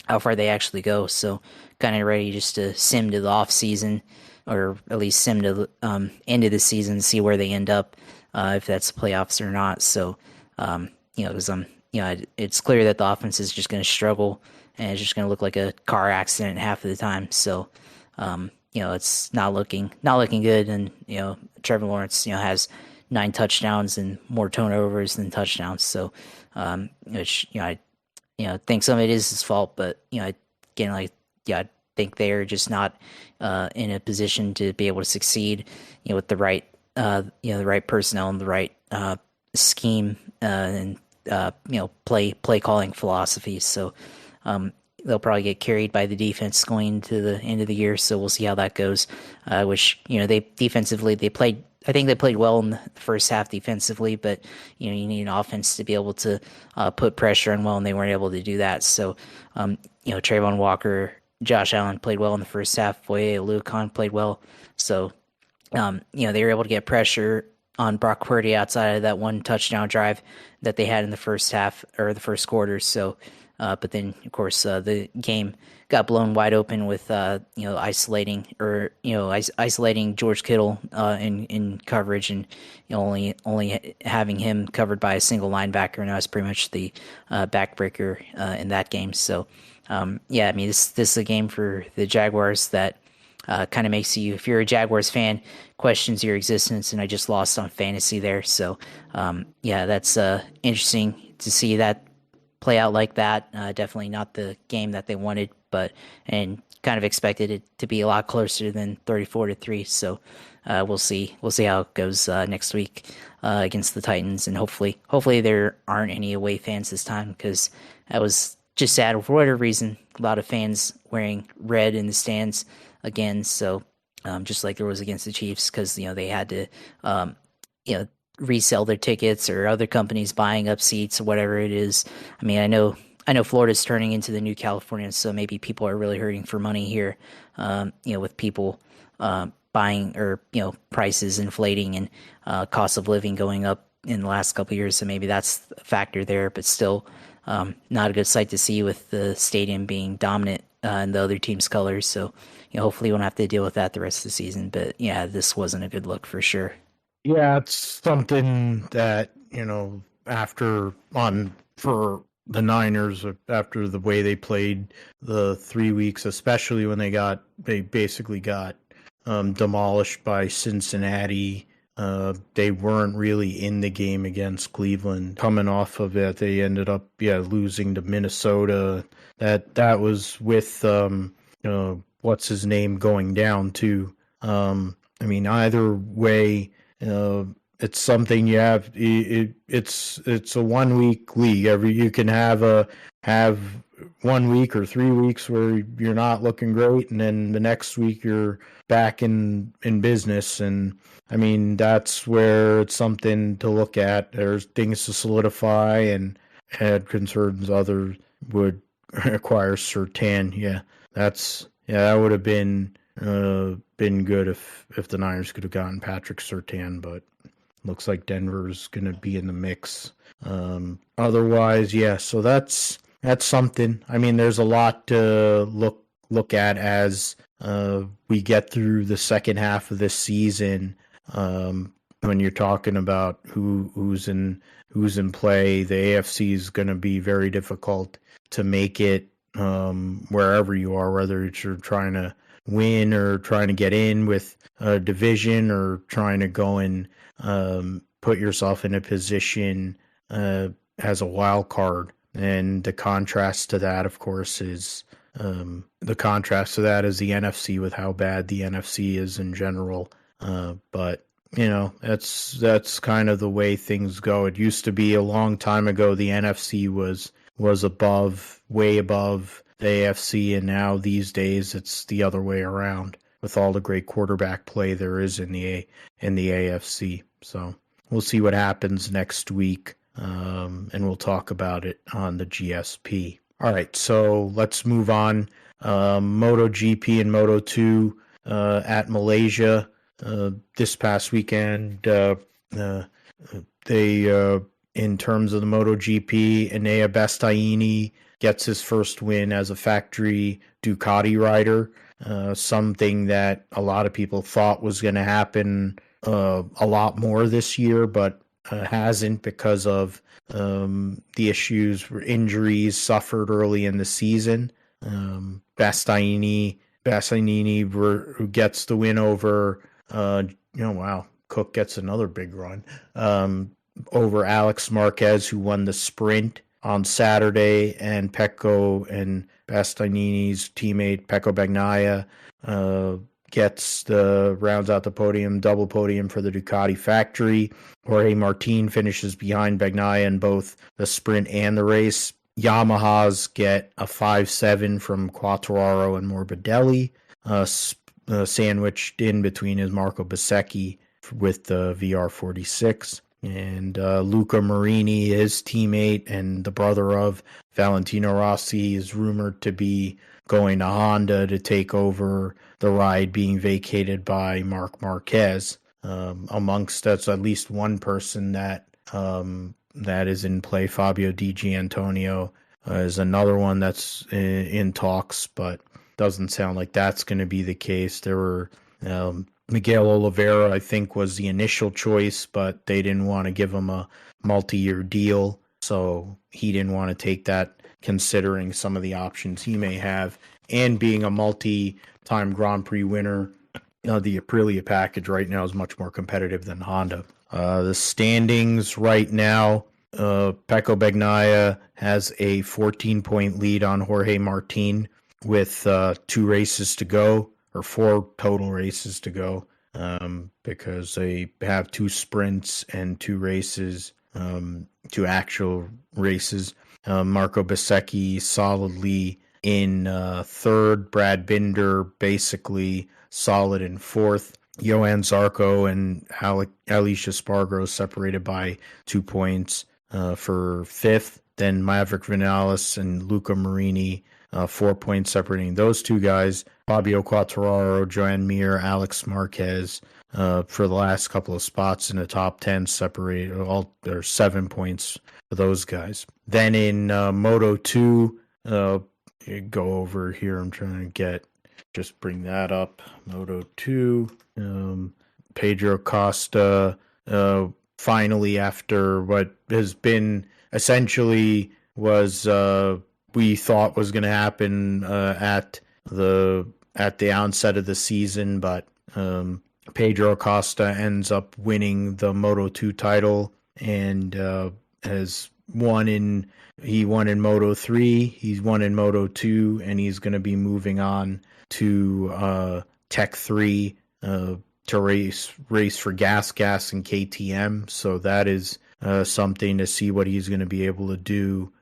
how far they actually go. So kind of ready just to sim to the off season, or at least sim to the end of the season, see where they end up, if that's the playoffs or not. So because it's clear that the offense is just going to struggle, and it's just going to look like a car accident half of the time. So it's not looking good. And Trevor Lawrence has 9 touchdowns and more turnovers than touchdowns. So which I think some of it is his fault, but again, I think they're just not in a position to be able to succeed with the right the right personnel and the right scheme and play calling philosophy. So they'll probably get carried by the defense going to the end of the year. So we'll see how that goes. Which they defensively I think they played well in the first half defensively, but you need an offense to be able to put pressure on well, and they weren't able to do that. So Trayvon Walker, Josh Allen played well in the first half. Boye Lucan played well. So they were able to get pressure on Brock Purdy outside of that one touchdown drive that they had in the first half or the first quarter. So but then of course the game got blown wide open with isolating George Kittle in coverage, and only having him covered by a single linebacker, and that was pretty much the backbreaker in that game. So this is a game for the Jaguars that kind of makes you, if you're a Jaguars fan, questions your existence. And I just lost on fantasy there. So that's interesting to see that play out like that. Definitely not the game that they wanted, and kind of expected it to be a lot closer than 34-3. So we'll see how it goes next week against the Titans, and hopefully there aren't any away fans this time, because that was just sad for whatever reason. A lot of fans wearing red in the stands again. So just like there was against the Chiefs, because they had to resell their tickets, or other companies buying up seats or whatever it is. I know Florida's turning into the new California, so maybe people are really hurting for money here, with people buying, or prices inflating, and cost of living going up in the last couple of years. So maybe that's a factor there, but still not a good sight to see with the stadium being dominant in the other team's colors. So hopefully we won't have to deal with that the rest of the season. But this wasn't a good look for sure. Yeah, it's something that, for the Niners, after the way they played the 3 weeks, especially when they basically got demolished by Cincinnati. They weren't really in the game against Cleveland. Coming off of it, they ended up losing to Minnesota. That was with what's his name going down too. Either way, it's something you have. It's a 1 week league. You can have 1 week or 3 weeks where you're not looking great, and then the next week you're back in business. And that's where it's something to look at. There's things to solidify, and had concerns others would acquire Surtain. That would have been good if the Niners could have gotten Patrick Surtain, but looks like Denver's going to be in the mix. Otherwise, so that's something. There's a lot to look at as we get through the second half of this season. When you're talking about who's in play, the AFC is going to be very difficult to make it wherever you are, whether you're trying to win or trying to get in with a division or trying to go and put yourself in a position as a wild card. And the contrast to that, of course, is the NFC with how bad the NFC is in general. But that's kind of the way things go. It used to be a long time ago the NFC was way above the AFC, and now these days it's the other way around with all the great quarterback play there is in the AFC. So we'll see what happens next week, and we'll talk about it on the GSP. All right, so let's move on. MotoGP and Moto2 at Malaysia this past weekend. They in terms of the MotoGP, Enea Bastianini gets his first win as a factory Ducati rider, something that a lot of people thought was going to happen a lot more this year, but hasn't because of the injuries suffered early in the season. Bastianini who gets the win over, Cook gets another big run over Alex Marquez, who won the sprint on Saturday, and Pecco and Bastianini's teammate Pecco Bagnaia rounds out the podium, double podium for the Ducati factory. Jorge Martin finishes behind Bagnaia in both the sprint and the race. Yamahas get a 5-7 from Quartararo and Morbidelli. Sandwiched in between is Marco Bezzecchi with the VR46. And Luca Marini, his teammate and the brother of Valentino Rossi, is rumored to be going to Honda to take over the ride being vacated by Marc Marquez. Amongst that's at least one person that is in play. Fabio Di Gianantonio is another one that's in talks, but doesn't sound like that's going to be the case. There were Miguel Oliveira, I think, was the initial choice, but they didn't want to give him a multi-year deal, so he didn't want to take that, considering some of the options he may have. And being a multi-time Grand Prix winner, the Aprilia package right now is much more competitive than Honda. The standings right now, Pecco Bagnaia has a 14-point lead on Jorge Martin with 2 races to go, or 4 total races to go, because they have 2 sprints and 2 races, 2 actual races. Marco Bezzecchi solidly in third. Brad Binder basically solid in fourth. Johan Zarco and Alicia Spargo separated by 2 points for fifth. Then Maverick Vinales and Luca Marini, 4 points separating those 2 guys. Fabio Quartararo, Joan Mir, Alex Marquez for the last couple of spots in the top 10 separated. There are 7 points for those guys. Then in Moto2, go over here. I'm trying to just bring that up. Moto2, Pedro Costa finally, after what has been essentially was we thought was going to happen at the onset of the season, but Pedro Acosta ends up winning the Moto2 title and has won in Moto3, he's won in Moto2, and he's going to be moving on to Tech 3 to race for Gas and KTM. So that is something to see what he's going to be able to do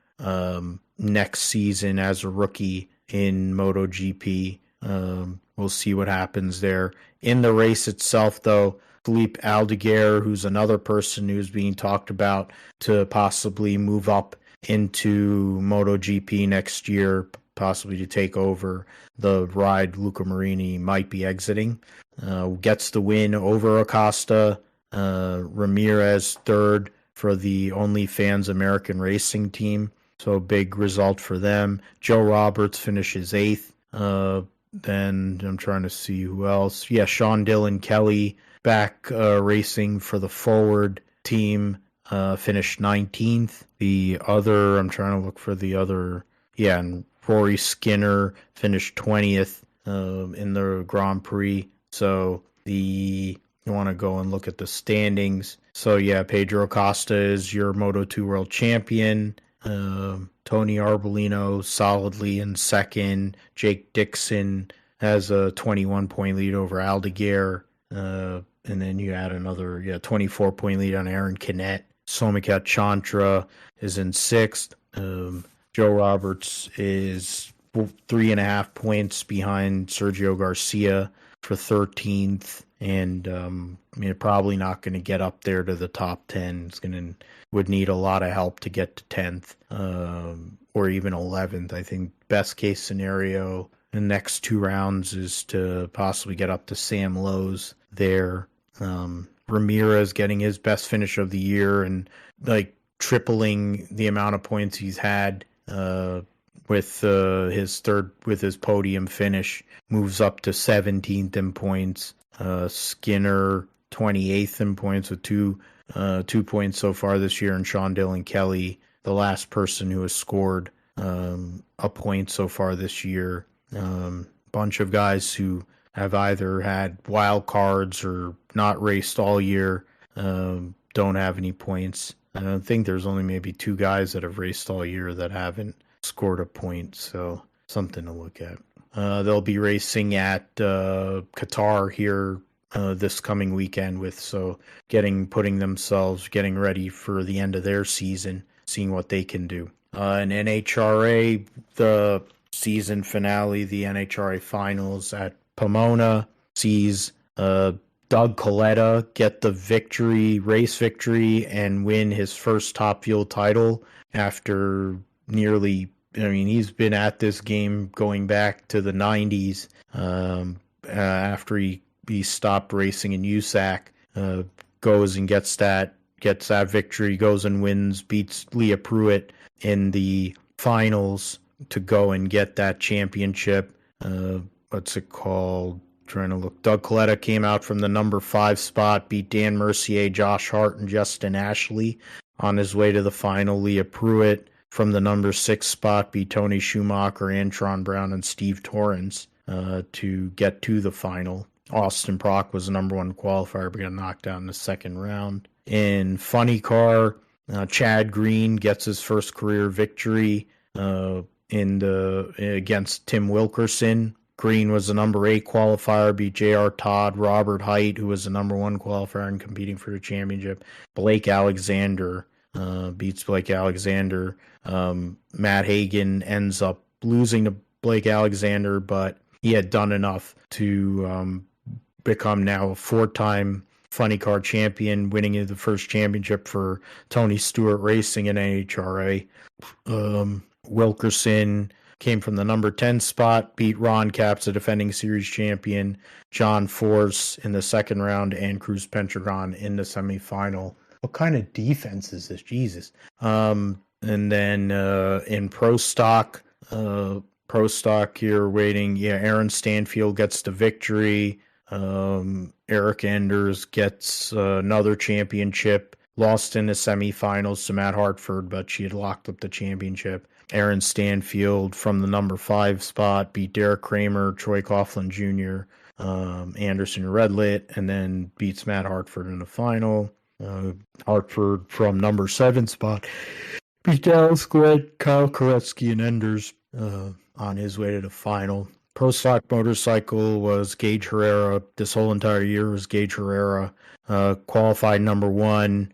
next season as a rookie in MotoGP. We'll see what happens there. In the race itself, though, Filipe Aldeguer, who's another person who's being talked about to possibly move up into MotoGP next year, possibly to take over the ride Luca Marini might be exiting, gets the win over Acosta. Ramirez third for the OnlyFans American Racing Team, so a big result for them. Joe Roberts finishes eighth. Then I'm trying to see who else. Yeah, Sean Dillon Kelly back racing for the Forward team, finished 19th. The other, I'm trying to look for the other, and Rory Skinner finished 20th in the Grand Prix. So you want to go and look at the standings. So Pedro Acosta is your Moto2 World Champion. Tony Arbolino solidly in second. Jake Dixon has a 21-point lead over Aldeguer. And then you add another 24-point lead on Aaron Canet. Somikat Chantra is in sixth. Joe Roberts is 3.5 points behind Sergio Garcia for 13th, and probably not going to get up there to the top 10. Would need a lot of help to get to 10th or even 11th. I think best case scenario in the next 2 rounds is to possibly get up to Sam Lowe's there. Ramirez getting his best finish of the year and tripling the amount of points he's had with his podium finish, moves up to 17th in points. Skinner 28th in points with 2 points so far this year, and Sean Dillon Kelly, the last person who has scored a point so far this year. Bunch of guys who have either had wild cards or not raced all year, don't have any points. I don't think there's only maybe 2 guys that have raced all year that haven't scored a point, so something to look at. They'll be racing at Qatar here this coming weekend getting ready for the end of their season, seeing what they can do. In NHRA, the season finale, the NHRA finals at Pomona, sees Doug Coletta get the race victory, and win his first Top Fuel title after he's been at this game going back to the 90s, after he stopped racing in USAC, goes and gets that victory, goes and wins, beats Leah Pruitt in the finals to go and get that championship. What's it called? Trying to look. Doug Coletta came out from the number 5 spot, beat Dan Mercier, Josh Hart, and Justin Ashley on his way to the final. Leah Pruitt from the number 6 spot beat Tony Schumacher, Antron Brown, and Steve Torrance to get to the final. Austin Prock was the number 1 qualifier, but got knocked out in the second round. In Funny Car, Chad Green gets his first career victory against Tim Wilkerson. Green was the number 8 qualifier, beat J.R. Todd, Robert Height, who was the number 1 qualifier and competing for the championship. Blake Alexander beats Blake Alexander. Matt Hagan ends up losing to Blake Alexander, but he had done enough to become now a 4-time Funny Car champion, winning the first championship for Tony Stewart Racing in NHRA. Wilkerson came from the number 10 spot, beat Ron Capps, the defending series champion, John Force in the second round, and Cruz Pentragon in the semifinal. What kind of defense is this? Jesus. And then in Pro Stock here waiting, Aaron Stanfield gets the victory. Eric Enders gets another championship, lost in the semifinals to Matt Hartford, but she had locked up the championship. Aaron Stanfield from the number 5 spot beat Derek Kramer, Troy Coughlin Jr., Anderson Redlit, and then beats Matt Hartford in the final. Hartford from number 7 spot beat Dallas Glenn, Kyle Koretsky, and Enders on his way to the final. Pro Stock Motorcycle was Gage Herrera. This whole entire year was Gage Herrera. Qualified number 1.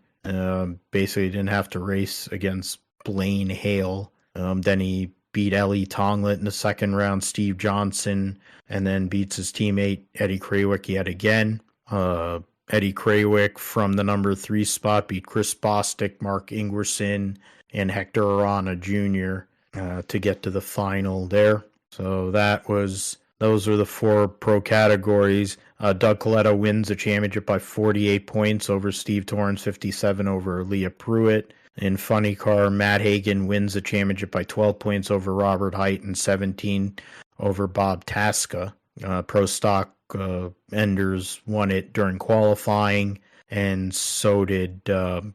Basically didn't have to race against Blaine Hale. Then he beat Ellie Tonglet in the second round, Steve Johnson, and then beats his teammate Eddie Krawick yet again. Eddie Krawick from the number 3 spot beat Chris Bostic, Mark Ingwerson, and Hector Arana Jr. To get to the final there. So those are the 4 pro categories. Doug Coletta wins the championship by 48 points over Steve Torrance, 57 over Leah Pruitt. In Funny Car, Matt Hagan wins the championship by 12 points over Robert Height and 17 over Bob Tasca. Pro Stock Enders won it during qualifying, and so did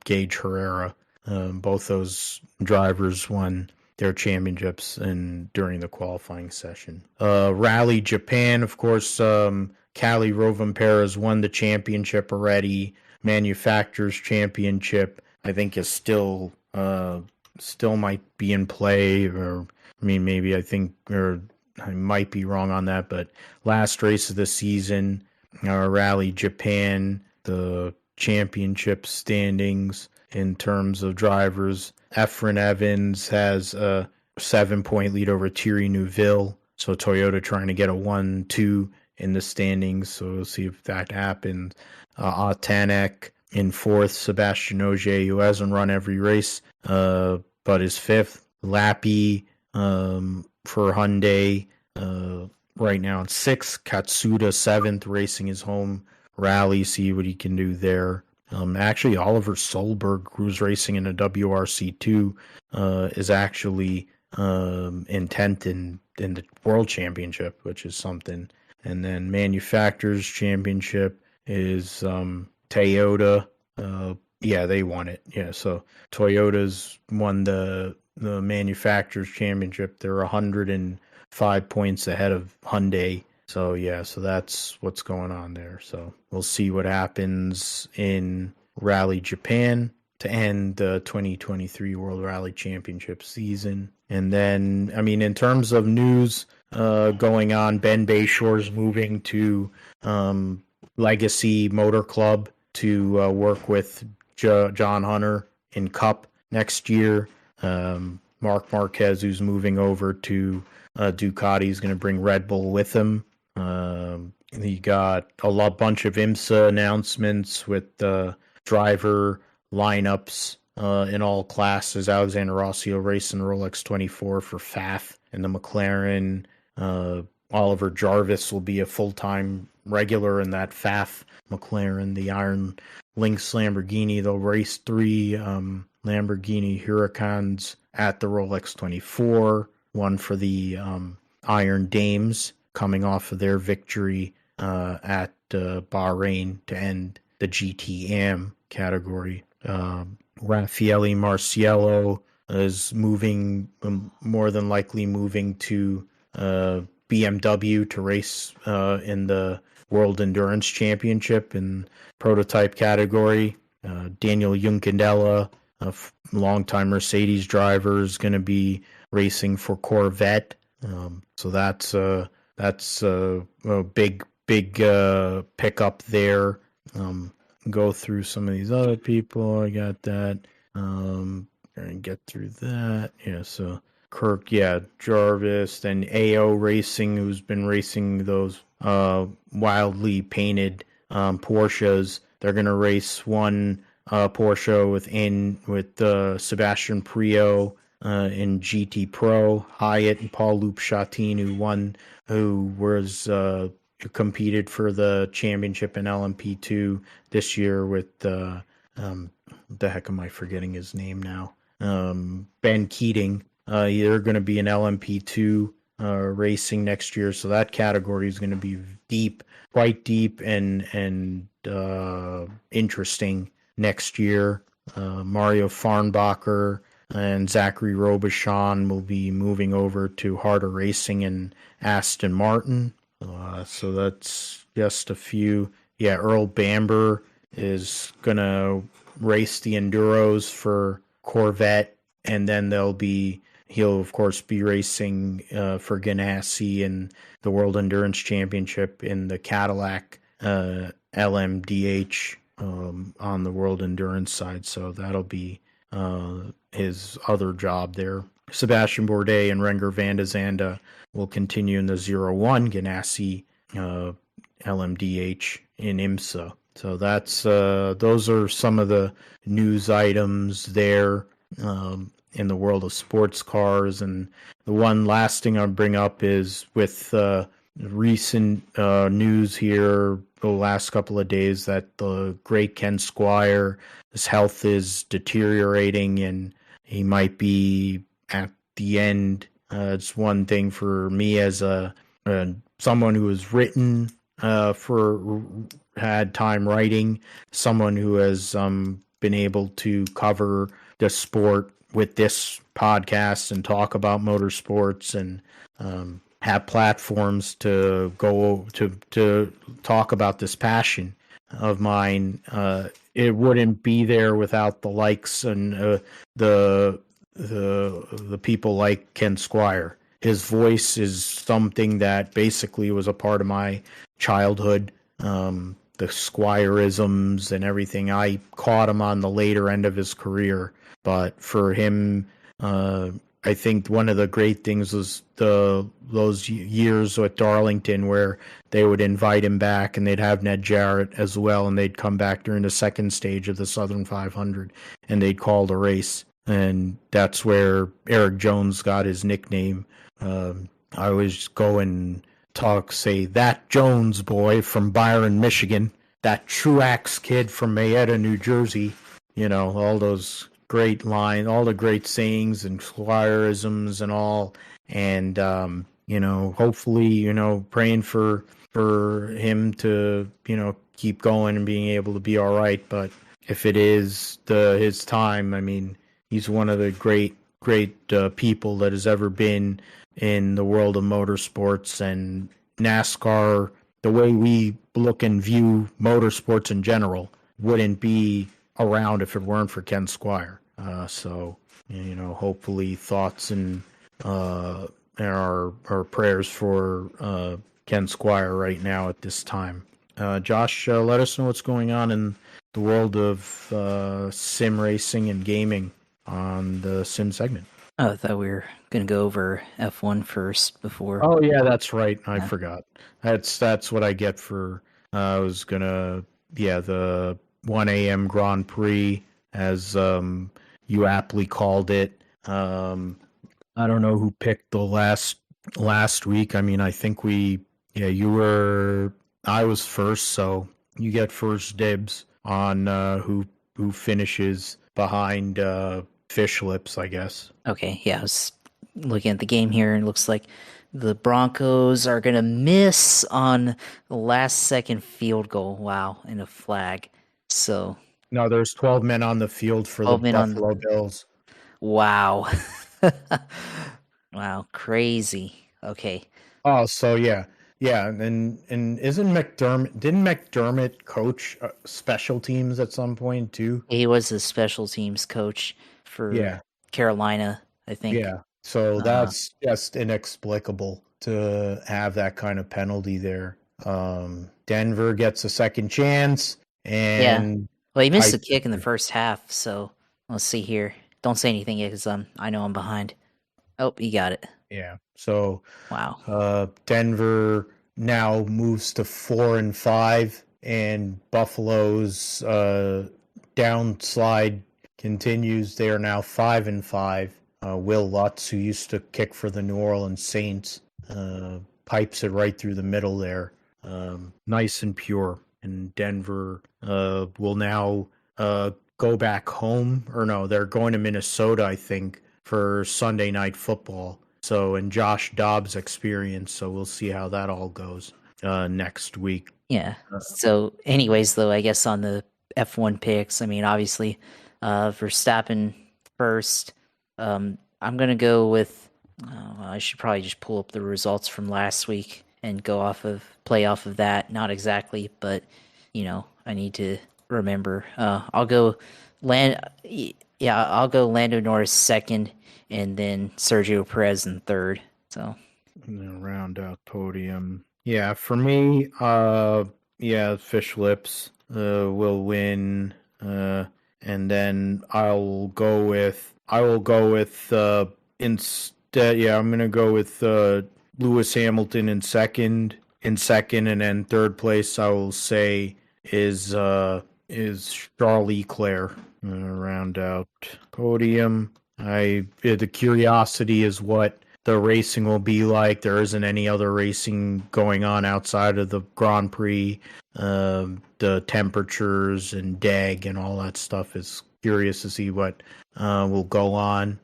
Gage Herrera. Both those drivers won their championships during the qualifying session. Rally Japan, of course, Cali Rovanpera has won the championship already. Manufacturers Championship, I think, is still might be in play, or maybe I might be wrong on that, but last race of the season, Rally Japan, the championship standings in terms of drivers. Efren Evans has a 7-point lead over Thierry Neuville, so Toyota trying to get a 1-2 in the standings, so we'll see if that happens. Atanek in fourth, Sebastian Ogier, who hasn't run every race, but is fifth. Lappy for Hyundai right now in sixth. Katsuda seventh, racing his home rally, see what he can do there. Actually, Oliver Solberg, who's racing in a WRC2, is actually in 10th in the World Championship, which is something. And then Manufacturers Championship is Toyota. Yeah, they won it. Yeah, so Toyota's won the Manufacturers Championship. They're 105 points ahead of Hyundai. So, yeah, so that's what's going on there. So we'll see what happens in Rally Japan to end the 2023 World Rally Championship season. And then, in terms of news going on, Ben Bayshore's moving to Legacy Motor Club to work with John Hunter in Cup next year. Mark Marquez, who's moving over to Ducati, is going to bring Red Bull with him. He got a bunch of IMSA announcements with driver lineups in all classes. Alexander Rossi will race in the Rolex 24 for FAF and the McLaren. Oliver Jarvis will be a full-time regular in that FAF McLaren. The Iron Lynx Lamborghini, they'll race 3 Lamborghini Huracans at the Rolex 24. One for the Iron Dames, coming off of their victory at Bahrain to end the GTM category. Raffaele Marciello is more than likely moving to BMW to race in the World Endurance Championship in prototype category. Daniel Juncadella, a longtime Mercedes driver, is going to be racing for Corvette. So that's a big pickup there. Go through some of these other people. I got that. And get through that. Yeah, so Kirk, Jarvis, then AO Racing, who's been racing those wildly painted Porsches. They're gonna race one Porsche with Sebastian Priaulx in GT Pro. Hyatt and Paul Loupchatin, who competed for the championship in LMP2 this year with the heck am I forgetting his name now? Ben Keating. They're going to be in LMP2 racing next year, so that category is going to be quite deep and interesting next year. Mario Farnbacher and Zachary Robichon will be moving over to Harder Racing and Aston Martin. So that's just a few. Yeah, Earl Bamber is going to race the Enduros for Corvette, and then he'll of course be racing for Ganassi in the World Endurance Championship in the Cadillac LMDH on the World Endurance side. So that'll be his other job there. Sebastian Bourdais and Renger van de Zande will continue in the 01 Ganassi LMDH in IMSA. So that's those are some of the news items there in the world of sports cars. And the one last thing I'll bring up is with recent news here the last couple of days that the great Ken Squire, his health is deteriorating and he might be at the end. It's one thing for me as someone who has written had time writing, someone who has been able to cover the sport with this podcast and talk about motorsports and have platforms to go to talk about this passion of mine. It wouldn't be there without the likes and the people like Ken Squire. His voice is something that basically was a part of my childhood. The Squireisms and everything. I caught him on the later end of his career, but for him, I think one of the great things was those years with Darlington where they would invite him back and they'd have Ned Jarrett as well, and they'd come back during the second stage of the Southern 500 and they'd call the race. And that's where Eric Jones got his nickname. I always go and say that Jones boy from Byron, Michigan, that Truax kid from Mayetta, New Jersey, all those great lines, all the great sayings and Squireisms and all. And, hopefully, praying for him to, keep going and being able to be all right. But if it is his time, I mean, he's one of the great people that has ever been in the world of motorsports and NASCAR. The way we look and view motorsports in general wouldn't be around if it weren't for Ken Squire. So, hopefully thoughts and our prayers for Ken Squire right now at this time. Josh, let us know what's going on in the world of sim racing and gaming on the sim segment. Oh, I thought we were going to go over F1 first before. Oh, yeah, that's right. I forgot. That's what I get for, I was going to, the 1 a.m. Grand Prix, as you aptly called it. I don't know who picked the last week. I mean, I think I was first, so you get first dibs on who finishes behind Fish Lips, I guess. Okay, yeah, I was looking at the game here, and it looks like the Broncos are going to miss on the last-second field goal. Wow, and a flag. So no, there's 12 men on the field for the Buffalo Bills. Wow. Wow, crazy. Okay. Oh, so yeah, and didn't McDermott coach special teams at some point too? He was a special teams coach for Carolina, I think. Yeah, so that's just inexplicable to have that kind of penalty there. Denver gets a second chance, and well, he missed a kick in the first half. So let's see here. Don't say anything yet, because I know I'm behind. Oh, he got it. Yeah. So wow. Denver now moves to 4-5, and Buffalo's downslide continues. They are now 5-5. Will Lutz, who used to kick for the New Orleans Saints, pipes it right through the middle there. Nice and pure. And Denver will now go back home. Or no, they're going to Minnesota, I think, for Sunday Night Football. So, and Josh Dobbs' experience. So we'll see how that all goes next week. Yeah. So anyways, though, I guess on the F1 picks, I mean, obviously, Verstappen first. I'm going to go with, I should probably just pull up the results from last week and play off of that. Not exactly, but, I need to remember. I'll go Lando Norris second, and then Sergio Perez in third. So round out podium. Yeah, for me, Fish Lips will win, and then I'm gonna go with Lewis Hamilton in second, and then third place I will say is Charles Leclerc. Round out podium. The curiosity is what the racing will be like. There isn't any other racing going on outside of the Grand Prix. The temperatures and DEG and all that stuff is curious to see what will go on.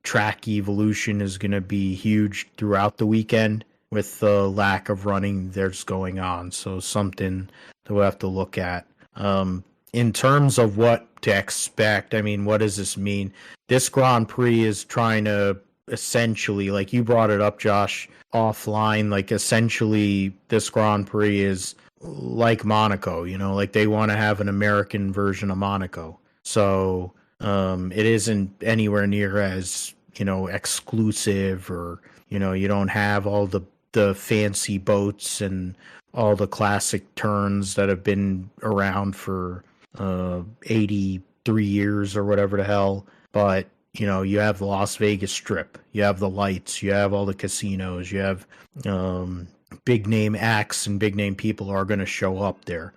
Track evolution is going to be huge throughout the weekend. with the lack of running that's going on. So something that we'll have to look at. In terms of what to expect, I mean, what does this mean? This Grand Prix is trying to essentially, like you brought it up, Josh, offline, like essentially this Grand Prix is like Monaco, like they want to have an American version of Monaco. So it isn't anywhere near as, exclusive, or, you don't have all the fancy boats and all the classic turns that have been around for 83 years or whatever the hell. But, you have the Las Vegas Strip, you have the lights, you have all the casinos, you have big name acts and big name people are going to show up there.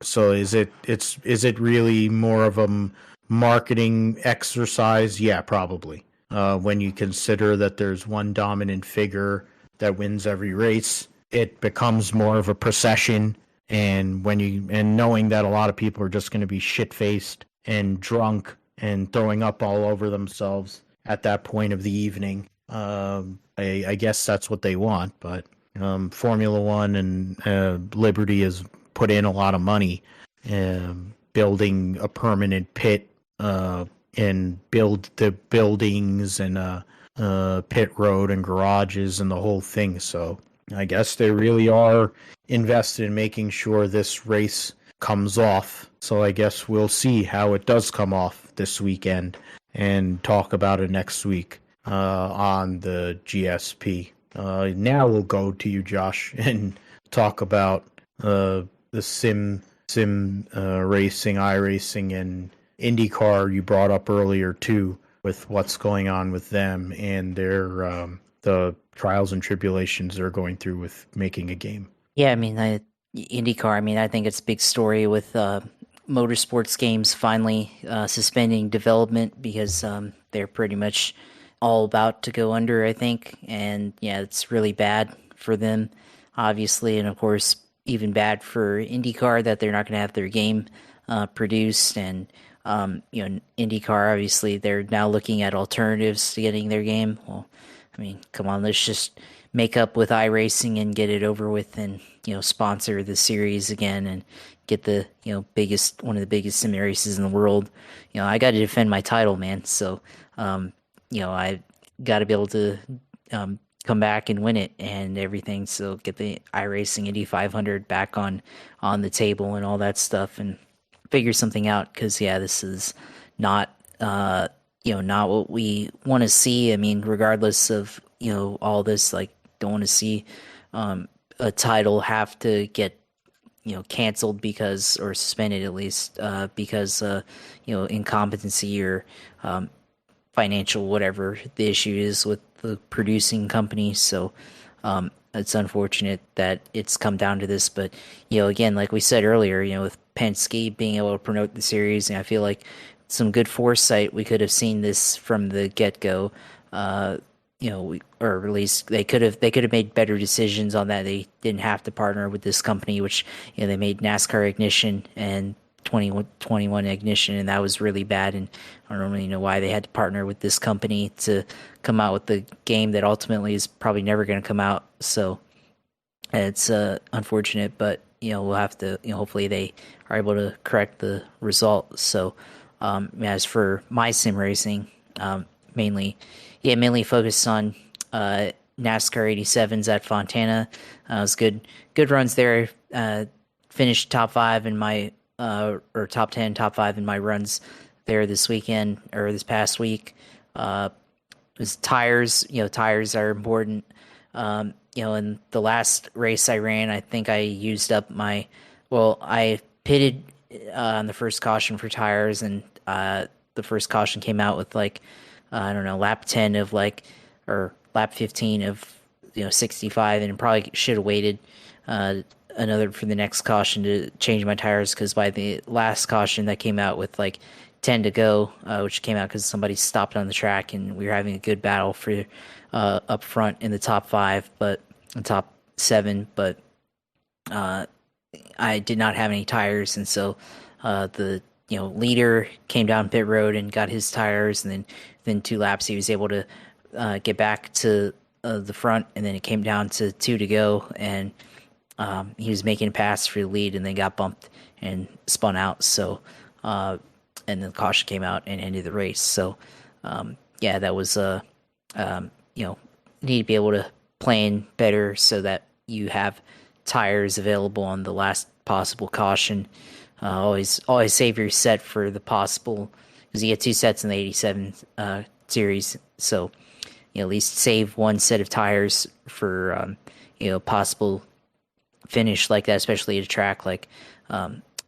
So is it really more of a marketing exercise? Yeah, probably. When you consider that there's one dominant figure that wins every race, it becomes more of a procession. And knowing that a lot of people are just going to be shit-faced and drunk and throwing up all over themselves at that point of the evening, I guess that's what they want. But Formula One and Liberty has put in a lot of money building a permanent pit and build the buildings and pit road and garages and the whole thing. So I guess they really are invested in making sure this race comes off. So I guess we'll see how it does come off this weekend and talk about it next week on the GSP. Now we'll go to you, Josh, and talk about the sim racing, iRacing, and IndyCar you brought up earlier too, with what's going on with them and their the trials and tribulations they're going through with making a game. Yeah, I mean, IndyCar, I mean, I think it's a big story with motorsports games finally suspending development because they're pretty much all about to go under, I think. And yeah, it's really bad for them, obviously. And of course, even bad for IndyCar that they're not going to have their game produced. And, IndyCar, obviously, they're now looking at alternatives to getting their game. Well, I mean, come on, let's just make up with iRacing and get it over with and, sponsor the series again and get the, one of the biggest sim races in the world. I got to defend my title, man. So, I got to be able to come back and win it and everything. So get the iRacing Indy 500 back on the table and all that stuff and figure something out. Because yeah, this is not not what we want to see. I mean, regardless of all this, like, don't want to see a title have to get canceled because, or suspended at least, because incompetency or financial whatever the issue is with the producing company. So it's unfortunate that it's come down to this, but again, like we said earlier, with Penske being able to promote the series, and I feel like some good foresight, we could have seen this from the get-go. Or at least they could have made better decisions on that. They didn't have to partner with this company, which they made NASCAR Ignition and 2021 Ignition, and that was really bad. And I don't really know why they had to partner with this company to come out with the game that ultimately is probably never going to come out. So it's unfortunate, but we'll have to. Hopefully they are able to correct the result. So as for my sim racing, mainly focused on NASCAR 87s at Fontana. It was good runs there. Finished top 5 in my or top 10, top 5 in my runs there this weekend or this past week. Was tires. Tires are important. In the last race I ran, I think I used up I pitted on the first caution for tires, and the first caution came out with lap 10 of or lap 15 of 65, and probably should have waited another for the next caution to change my tires, because by the last caution that came out with 10 to go, which came out because somebody stopped on the track, and we were having a good battle for up front in the top 5, but the top 7, but I did not have any tires, and so the leader came down pit road and got his tires, and then 2 laps he was able to get back to the front, and then it came down to 2 to go, and he was making a pass for the lead, and then got bumped and spun out. So, and then the caution came out and ended the race. So, yeah, that was need to be able to plan better so that you have tires available on the last possible caution. Always save your set for the possible, because you get 2 sets in the 87 series. So, at least save 1 set of tires for possible finish like that, especially at a track like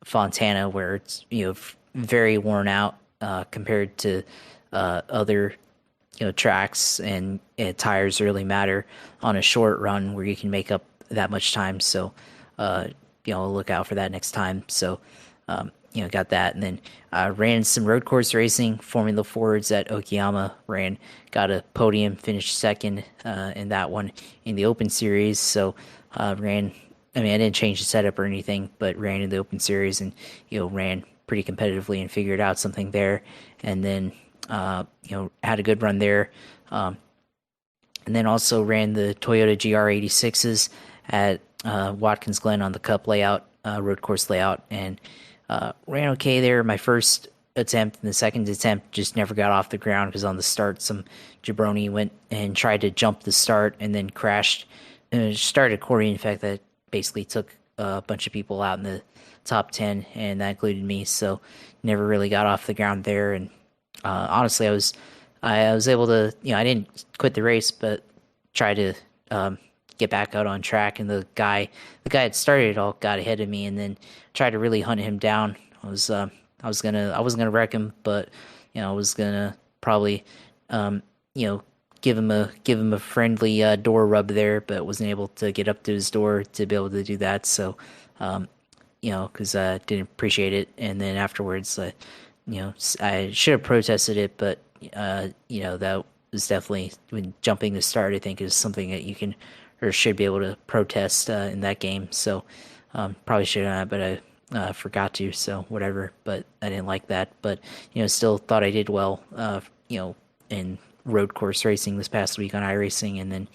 Fontana, where it's very worn out compared to other tracks, and tires really matter on a short run where you can make up that much time. So look out for that next time. So got that, and then ran some road course racing. Formula Fords at Okayama, got a podium, finished second in that one in the Open Series. So I didn't change the setup or anything, but ran in the Open Series and ran pretty competitively and figured out something there. And then had a good run there. And then also ran the Toyota GR86s at Watkins Glen on the Cup layout, road course layout, and ran okay there. My first attempt and the second attempt just never got off the ground, because on the start some jabroni went and tried to jump the start and then crashed. Started Corey, in fact, that basically took a bunch of people out in the top 10, and that included me. So never really got off the ground there. And honestly, I was able to, I didn't quit the race, but try to get back out on track. And the guy that started it all got ahead of me, and then tried to really hunt him down. I wasn't gonna wreck him, but I was gonna probably give him a friendly door rub there, but wasn't able to get up to his door to be able to do that. So because I didn't appreciate it. And then afterwards, I should have protested it, but that was definitely, when jumping the start, I think, is something that you can or should be able to protest in that game. So probably should have, but I forgot to. So whatever. But I didn't like that. But still thought I did well. In road course racing this past week on iRacing, and then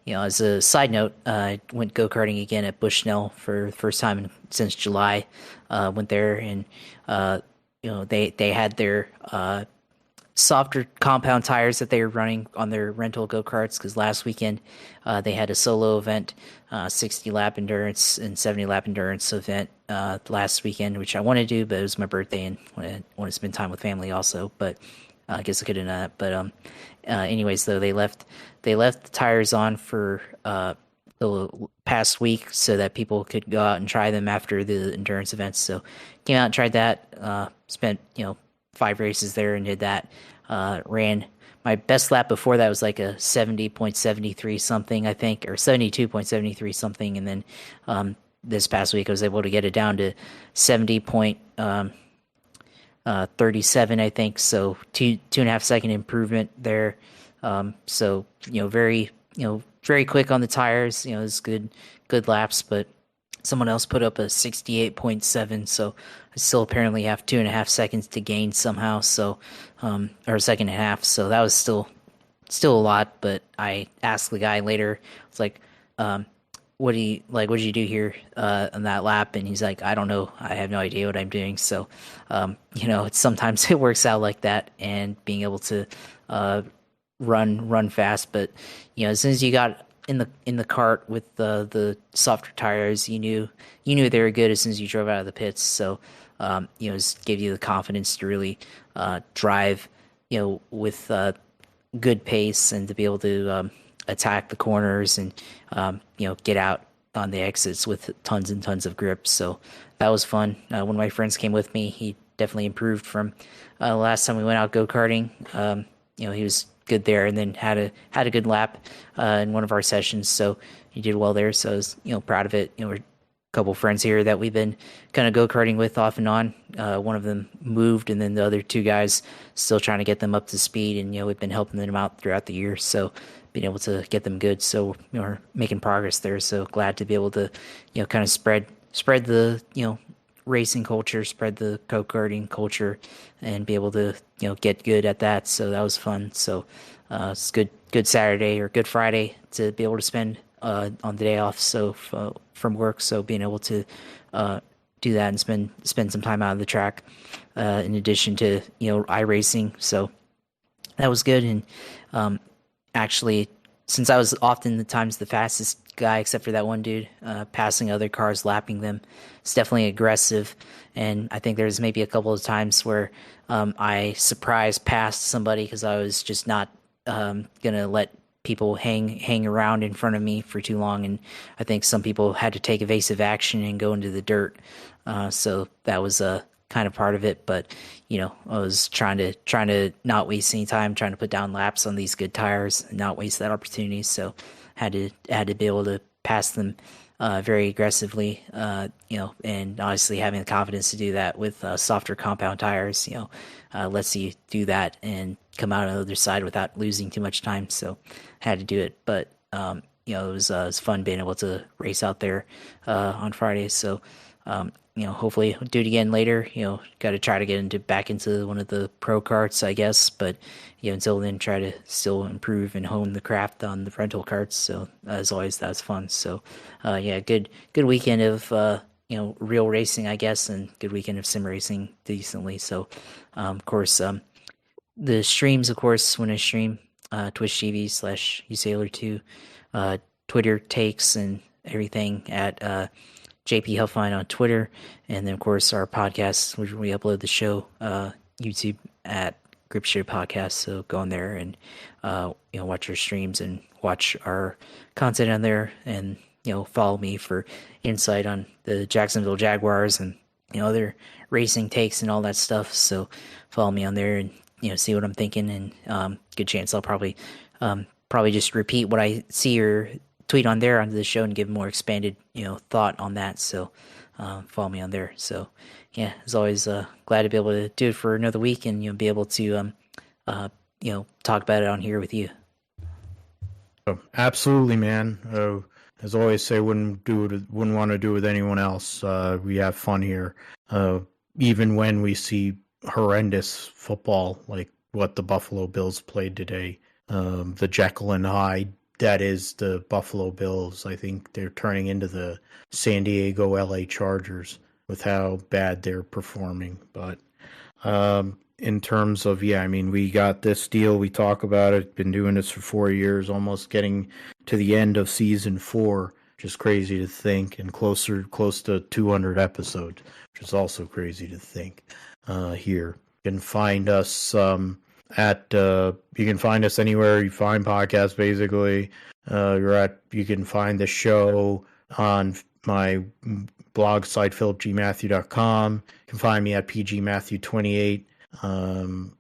as a side note, I went go-karting again at Bushnell for the first time since July. Went there, and they had their softer compound tires that they were running on their rental go-karts, because last weekend they had a solo event, 60 lap endurance and 70 lap endurance event last weekend, which I wanted to do, but it was my birthday and I want to spend time with family also. But I guess I could have done that. But anyways, though, they left the tires on for the past week so that people could go out and try them after the endurance events. So came out and tried that. Spent 5 races there and did that. Ran my best lap before that was like a 70.73 something, I think, or 72.73 something, and then this past week I was able to get it down to 70.37, I think. So 2.5 second improvement there. So very quick on the tires. It's good laps, but someone else put up a 68.7, so I still apparently have 2.5 seconds to gain somehow. So or a second and a half. So that was still a lot. But I asked the guy later, it's like, what did you do here on that lap? And he's like, I don't know, I have no idea what I'm doing. So it's sometimes it works out like that, and being able to run fast. But as soon as you got in the cart with the softer tires, you knew they were good as soon as you drove out of the pits. So just gave you the confidence to really drive with good pace, and to be able to attack the corners and get out on the exits with tons and tons of grip. So that was fun. One of my friends came with me. He definitely improved from last time we went out go-karting. He was good there, and then had a good lap in one of our sessions. So he did well there. So I was proud of it. We're a couple friends here that we've been kind of go-karting with off and on. One of them moved, and then the other 2 guys still trying to get them up to speed, and we've been helping them out throughout the year. So being able to get them good. So we're making progress there. So glad to be able to kind of spread the racing culture, spread the go-karting culture, and be able to get good at that. So that was fun. So it's good Saturday or Good Friday to be able to spend on the day off. So from work, so being able to do that and spend some time out of the track, in addition to iRacing. So that was good. And actually, since I was oftentimes the fastest guy, except for that one dude, passing other cars, lapping them, it's definitely aggressive. And I think there's maybe a couple of times where I surprised past somebody because I was just not gonna let people hang around in front of me for too long. And I think some people had to take evasive action and go into the dirt. So that was kind of part of it. But I was trying to not waste any time, trying to put down laps on these good tires and not waste that opportunity. So had to be able to pass them very aggressively, and obviously having the confidence to do that with softer compound tires, lets you do that and come out on the other side without losing too much time. So had to do it. But it was fun being able to race out there on Friday. So hopefully I'll do it again later. Got to try to get back into one of the pro karts, I guess. But until then, try to still improve and hone the craft on the rental karts. So as always, that was fun. So good weekend of real racing, I guess, and good weekend of sim racing decently. So of course, the streams, of course, when I stream, Twitch TV/usailor2, Twitter takes and everything at JP Huffine on Twitter, and then of course our podcast, which we upload the show, YouTube at Gripshare Podcast. So go on there and watch our streams and watch our content on there, and follow me for insight on the Jacksonville Jaguars and other racing takes and all that stuff. So follow me on there and see what I'm thinking, and good chance I'll probably just repeat what I see or tweet on there onto the show and give more expanded thought on that. So follow me on there. So yeah, as always, glad to be able to do it for another week and be able to talk about it on here with you. Oh, absolutely, man. As always, say wouldn't want to do it with anyone else. We have fun here, even when we see horrendous football like what the Buffalo Bills played today. The Jekyll and Hyde that is the Buffalo Bills. I think they're turning into the San Diego LA Chargers with how bad they're performing. But in terms of, we got this deal. We talk about it. Been doing this for 4 years, almost getting to the end of season 4, which is crazy to think, and close to 200 episodes, which is also crazy to think. Here you can find us you can find us anywhere you find podcasts. Basically, you can find the show on my blog site, philipgmatthew.com. You can find me at pgmatthew28 on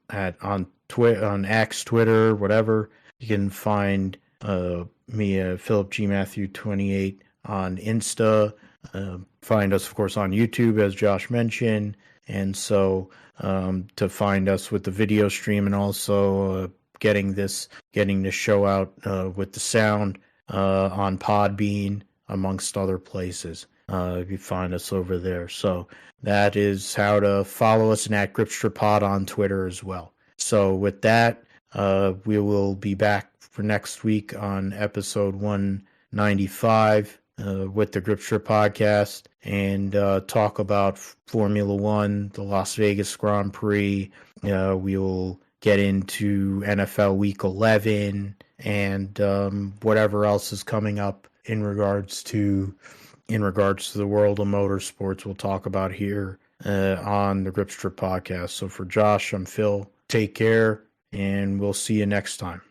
X, Twitter, whatever. You can find me at philipgmatthew28 on Insta. Find us, of course, on YouTube, as Josh mentioned. And so to find us with the video stream, and also getting this show out with the sound on Podbean, amongst other places. You find us over there. So that is how to follow us, and at GripsterPod on Twitter as well. So with that, we will be back for next week on episode 195 with the Gripster podcast, and talk about Formula One, the Las Vegas Grand Prix. We will get into NFL Week 11 and whatever else is coming up in regards to the world of motorsports. We'll talk about here on the Gripster podcast. So for Josh, I'm Phil. Take care, and we'll see you next time.